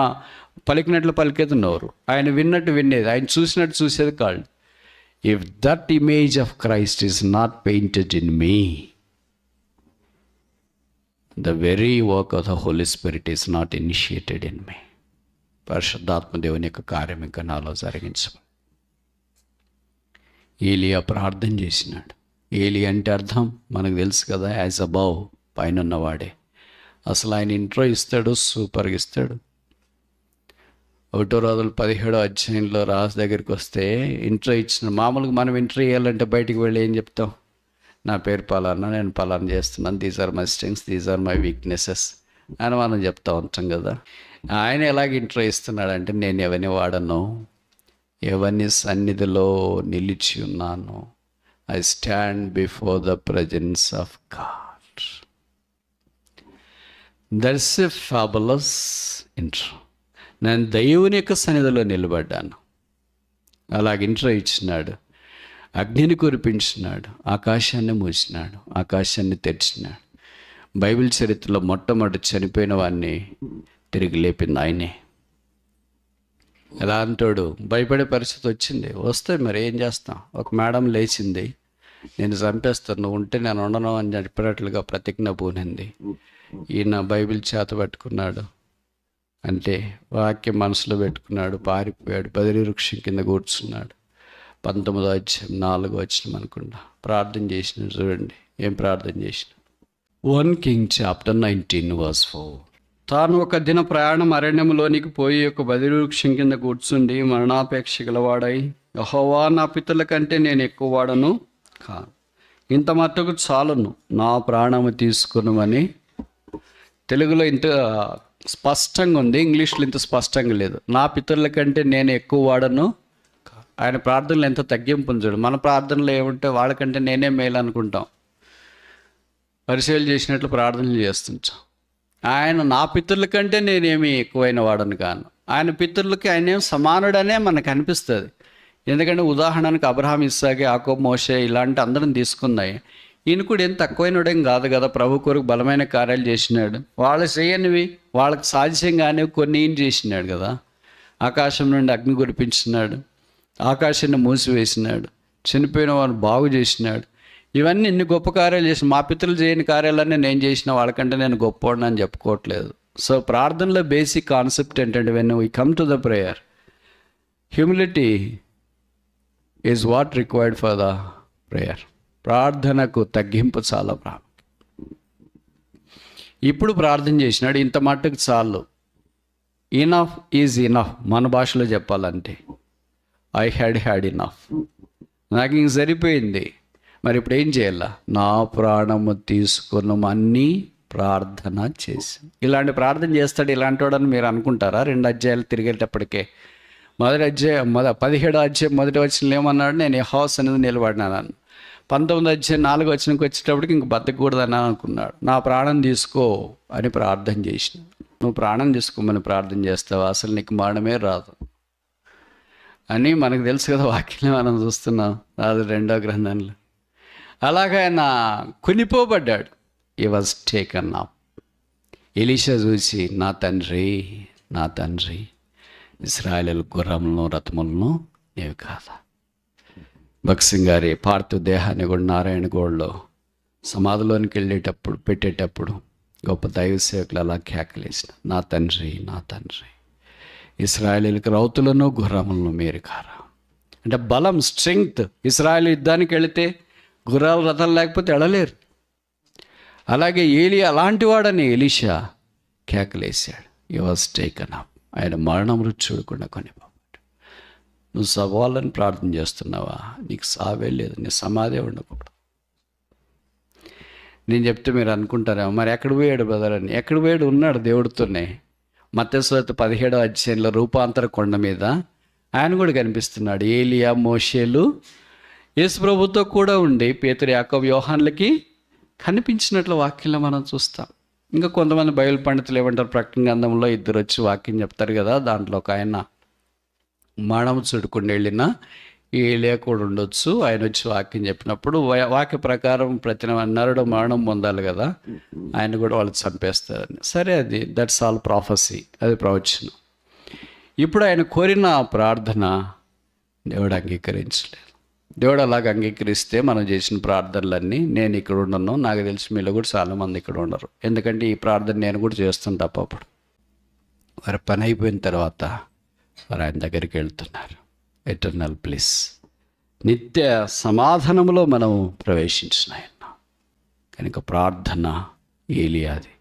పలికినట్లు పలికేది నోరు, ఆయన విన్నట్టు వినేది, ఆయన చూసినట్టు చూసేది కాళ్ళు. If that image of Christ is not painted in me, the very work of the Holy Spirit is not initiated in me. పరిశుద్ధాత్మ దేవుని యొక్క కార్యం ఇంకా నాలో జరిగించు. ఏలియా ప్రార్థన చేసినాడు. ఏలి అంటే అర్థం మనకు తెలుసు కదా, యాజ్ అబౌవ్, పైన ఉన్నవాడే. అసలు ఆయన ఇంట్రో ఇస్తాడు, సూపర్గా ఇస్తాడు. 1 రోజులు 17వ అధ్యాయంలో రాజు దగ్గరికి వస్తే ఇంట్రో ఇచ్చిన. మామూలుగా మనం ఇంట్రో ఇవ్వాలంటే బయటికి వెళ్ళి ఏం చెప్తాం? నా పేరు పలానా, నేను పలానా చేస్తున్నాను, these are my strengths, these are my weaknesses అని మనం చెప్తా ఉంటాం కదా. ఆయన ఎలాగ ఇంట్రో ఇస్తున్నాడంటే, నేను ఎవరిని వాడను, ఎవరిని సన్నిధిలో నిలిచి ఉన్నాను. I stand before the presence of God. That's a fabulous intro. నేను దేవుని యొక్క సన్నిధిలో నిలబడ్డాను. అలాగ ఇంట్రో ఇచ్చినాడు. అగ్నిని కురిపించినాడు, ఆకాశాన్ని మూసినాడు, ఆకాశాన్ని తెరిచినాడు. బైబిల్ చరిత్రలో మొట్టమొదటి చనిపోయిన వాడిని తిరిగి లేపింది ఆయనే. ఎలా అంటాడు? భయపడే పరిస్థితి వచ్చింది, వస్తే మరి ఏం చేస్తాం? ఒక మేడం లేచింది, నేను చంపేస్తాను, నువ్వు ఉంటే నేను ఉండను అని చెప్పినట్లుగా ప్రతిజ్ఞ పూనింది. ఈయన బైబిల్ చేత పెట్టుకున్నాడు, అంటే వాక్యం మనసులో పెట్టుకున్నాడు, పారిపోయాడు, బదిలీ వృక్షం కింద కూర్చున్నాడు. 19వ అధ్యాయం 4వ వచనం అనుకుంటా ప్రార్థన చేసినాడు. చూడండి ఏం ప్రార్థన చేసిన. 1 King chapter 19 verse 4. తాను ఒక దిన ప్రయాణం అరణ్యములోనికి పోయి ఒక బదివృక్షం కింద కూర్చుండి మరణాపేక్ష గలవాడై, యెహోవా, నా పితరుల కంటే నేను ఎక్కువ వాడను కాను, ఇంత మట్టుకు చాలును, నా ప్రాణము తీసుకున్నామని. తెలుగులో ఇంత స్పష్టంగా ఉంది, ఇంగ్లీష్లో ఇంత స్పష్టంగా లేదు. నా పితరుల కంటే నేను ఎక్కువ వాడను. ఆయన ప్రార్థనలు ఎంత తగ్గింపు ఉంచాడు. మన ప్రార్థనలు ఏముంటే వాళ్ళకంటే నేనే మేలు అనుకుంటాం, పరిశీలన చేసినట్లు ప్రార్థనలు చేస్తుంటాం. ఆయన నా పితరుల కంటే నేనేమి ఎక్కువైన వాడను కాను. ఆయన పితరులకి ఆయనేం సమానుడనే మనకు అనిపిస్తుంది. ఎందుకంటే ఉదాహరణకు అబ్రహాం, ఇస్సాకు, యాకోబు, మోషే ఇలాంటి అందరం తీసుకున్నాయి. ఈయన కూడా ఏం తక్కువైనడేం కాదు కదా. ప్రభు కొరకు బలమైన కార్యాలు చేసినాడు. వాళ్ళు చేయనివి, వాళ్ళకి సాధ్యంగానే కొన్ని ఈయన చేసినాడు కదా. ఆకాశం నుండి అగ్ని కురిపించినాడు, ఆకాశాన్ని మూసివేసినాడు, చనిపోయిన వారిని బాగు చేసినాడు. ఇవన్నీ ఇన్ని గొప్ప కార్యాలు చేసిన మా పితరులు చేయని కార్యాలన్నీ నేను చేసిన, వాళ్ళకంటే నేను గొప్పవాడిని అని చెప్పుకోవట్లేదు. సో ప్రార్థనలో బేసిక్ కాన్సెప్ట్ ఏంటంటే, when we come to the prayer, humility is what required for the prayer. ప్రార్థనకు తగ్గింపు చాలా ప్రాముఖ్యం. ఇప్పుడు ప్రార్థన చేసినాడు, ఇంత మట్టుకు చాలు. Enough is enough. మన భాషలో చెప్పాలంటే ఐ హ్యాడ్ ఇనఫ్, నాకు ఇంక సరిపోయింది. మరి ఇప్పుడు ఏం చేయాలా? నా ప్రాణము తీసుకున్నామని ప్రార్థన చేసి. ఇలాంటి ప్రార్థన చేస్తాడు ఇలాంటి వాడని మీరు అనుకుంటారా? 2 అధ్యాయాలు తిరిగేటప్పటికే మొదటి అధ్యాయం 17వ అధ్యాయం మొదటి వచనంలో ఏమన్నాడు? నేను యెహోవా సన్నిధిలో నిలబడినాను. 19వ అధ్యాయం 4వ వచనంకి వచ్చేటప్పటికి ఇంక బతకూడదని అనుకున్నాడు. నా ప్రాణం తీసుకో అని ప్రార్థన చేసిన. నువ్వు ప్రాణం తీసుకోమని ప్రార్థన చేస్తావా? అసలు నీకు మరణమే రాదు అని మనకు తెలుసు కదా. వాక్యం మనం చూస్తున్నాం, రాదు 2వ గ్రంథంలో. అలాగే ఆయన కొనిపోబడ్డాడు. ఈ వాజ్ టేకన్ అప్. ఎలీషా చూసి, నా తండ్రి, నా తండ్రి, ఇశ్రాయేలు గుర్రములను రథములను నీవు కాదా? భగత్ సింగ్ గారి పార్థివ దేహాన్ని కూడా నారాయణ గోడలో సమాధిలోనికి వెళ్ళేటప్పుడు పెట్టేటప్పుడు గొప్ప దైవ సేవకులు అలా కేకలేసిన, నా తండ్రి, నా తండ్రి, ఇశ్రాయేలుకి రౌతులను గుర్రములను మీరు కారా. అంటే బలం, స్ట్రెంగ్త్. ఇశ్రాయేలు యుద్ధానికి వెళితే గుర్రాలు రథాలు లేకపోతే వెళ్ళలేరు. అలాగే ఏలియా అలాంటి వాడని ఎలీషా కేకలేశాడు. ఈ వాజ్ టేకన్ అప్. ఆయన మరణ మృత్యుడు కూడా కొనిపోయాడు. నువ్వు సవాళ్ళని ప్రార్థన చేస్తున్నావా? నీకు సావే లేదు, నీ సమాధే ఉండకూడదు. నేను చెప్తే మీరు అనుకుంటారేమో, మరి ఎక్కడ పోయాడు బ్రదర్ అని. ఎక్కడ పోయాడు? ఉన్నాడు దేవుడితోనే. మత్తయి సువార్త 17వ అధ్యాయంలో రూపాంతర కొండ మీద ఆయన కూడా కనిపిస్తున్నాడు. ఏలియా, మోషేలు యేసు ప్రభుతో కూడా ఉండి పేతురు, యాకోబు, యోహాన్లకి కనిపించినట్లు వాక్యంలో మనం చూస్తాం. ఇంకా కొంతమంది బైబిల్ పండితులు ఏమంటారు, ప్రకటన గ్రంథంలో 2 వచ్చి వాక్యం చెప్తారు కదా. దాంట్లో ఒక ఆయన మరణం చుడుకుండా వెళ్ళిన ఏలియా కూడా ఉండొచ్చు. ఆయన వచ్చి వాక్యం చెప్పినప్పుడు వాక్య ప్రకారం ప్రతి నరుడు మరణం పొందాలి కదా, ఆయన కూడా వాళ్ళు చంపేస్తారని. సరే, అది దట్స్ ఆల్ ప్రాఫెసీ, అది ప్రవచనం. ఇప్పుడు ఆయన కోరిన ప్రార్థన దేవుడు అంగీకరించలేదు. దేవుడు అలాగ అంగీకరిస్తే మనం చేసిన ప్రార్థనలన్నీ, నేను ఇక్కడ ఉండను, నాకు తెలిసి మీలో కూడా చాలామంది ఇక్కడ ఉండరు. ఎందుకంటే ఈ ప్రార్థన నేను కూడా చేస్తుంటా. అప్పుడు వారి పని అయిపోయిన తర్వాత వారు ఆయన దగ్గరికి వెళ్తున్నారు. ఎటర్నల్ ప్లీస్, నిత్య సమాధానంలో మనం ప్రవేశించిన ఆయన. కనుక ప్రార్థన ఏలియాది.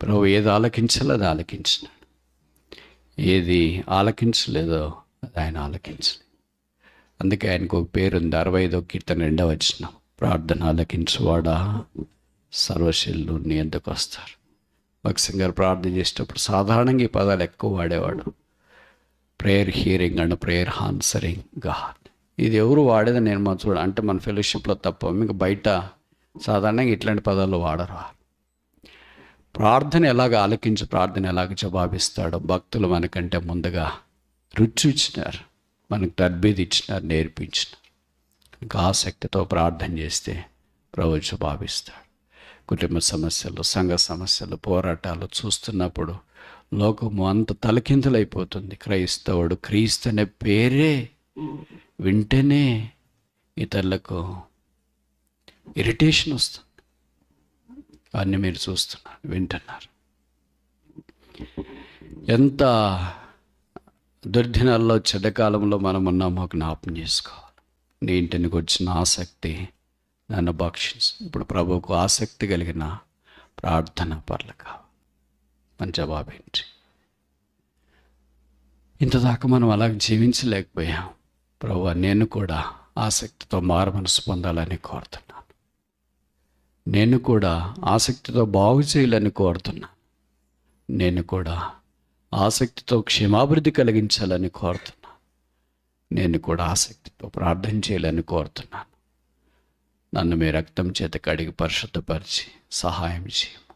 ప్రభు ఏది ఆలకించాలో అది ఆలకించినాడు, ఏది ఆలకించలేదో అది ఆయన ఆలకించలేదు. అందుకే ఆయనకు ఒక పేరుంది. 65వ కీర్తన 2వ వచనం, ప్రార్థన ఆలకించువాడా సర్వశీలు నీ ఎందుకు వస్తారు. భగత్ సింగ్ గారు ప్రార్థన చేసేటప్పుడు సాధారణంగా ఈ పదాలు ఎక్కువ వాడేవాడు. Prayer hearing and prayer answering God. ఇది ఎవరు వాడేది నేను మనం అంటే మన ఫెలోషిప్లో తప్ప మీకు బయట సాధారణంగా ఇట్లాంటి పదాలు వాడరు. ప్రార్థన ఎలాగ ఆలకించి ప్రార్థన ఎలాగ జవాబిస్తాడో భక్తులు మనకంటే ముందుగా రుచి ఇచ్చినారు, మనకు తర్బీదు ఇచ్చినారు, నేర్పించినారు. ఇంకా ఆసక్తితో ప్రార్థన చేస్తే ప్రభు జవాబిస్తాడు. కుటుంబ సమస్యలు, సంఘ సమస్యలు, పోరాటాలు చూస్తున్నప్పుడు లోకము అంత తలకిందులైపోతుంది. క్రైస్తవుడు క్రీస్తు అనే పేరే వింటేనే ఇతరులకు ఇరిటేషన్ వస్తుంది. అన్నీ మీరు చూస్తున్నారు, వింటున్నారు. ఎంత దుర్దినాల్లో, చెడ్డకాలంలో మనం ఉన్నామో జ్ఞాపం చేసుకోవాలి. నీ ఇంటికి వచ్చిన ఆసక్తి నన్ను భక్షించు. ఇప్పుడు ప్రభువుకు ఆసక్తి కలిగిన ప్రార్థన పర్లక మన జవాబేంటి? ఇంతదాకా మనం అలా జీవించలేకపోయాం. ప్రభువా, నేను కూడా ఆసక్తితో మారుమనసు పొందాలని కోరుతున్నాను. నేను కూడా ఆసక్తితో బాగు చేయాలని కోరుతున్నాను. నేను కూడా ఆసక్తితో క్షేమాభివృద్ధి కలిగించాలని కోరుతున్నాను. నేను కూడా ఆసక్తితో ప్రార్థన చేయాలని కోరుతున్నాను. నన్ను మీ రక్తం చేత కడిగి పరిశుద్ధపరిచి సహాయం చేయము.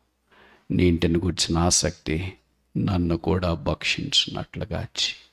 నీ ఇంటిని గుర్చిన ఆసక్తి నన్ను కూడా భక్షించినట్లుగా చేయి.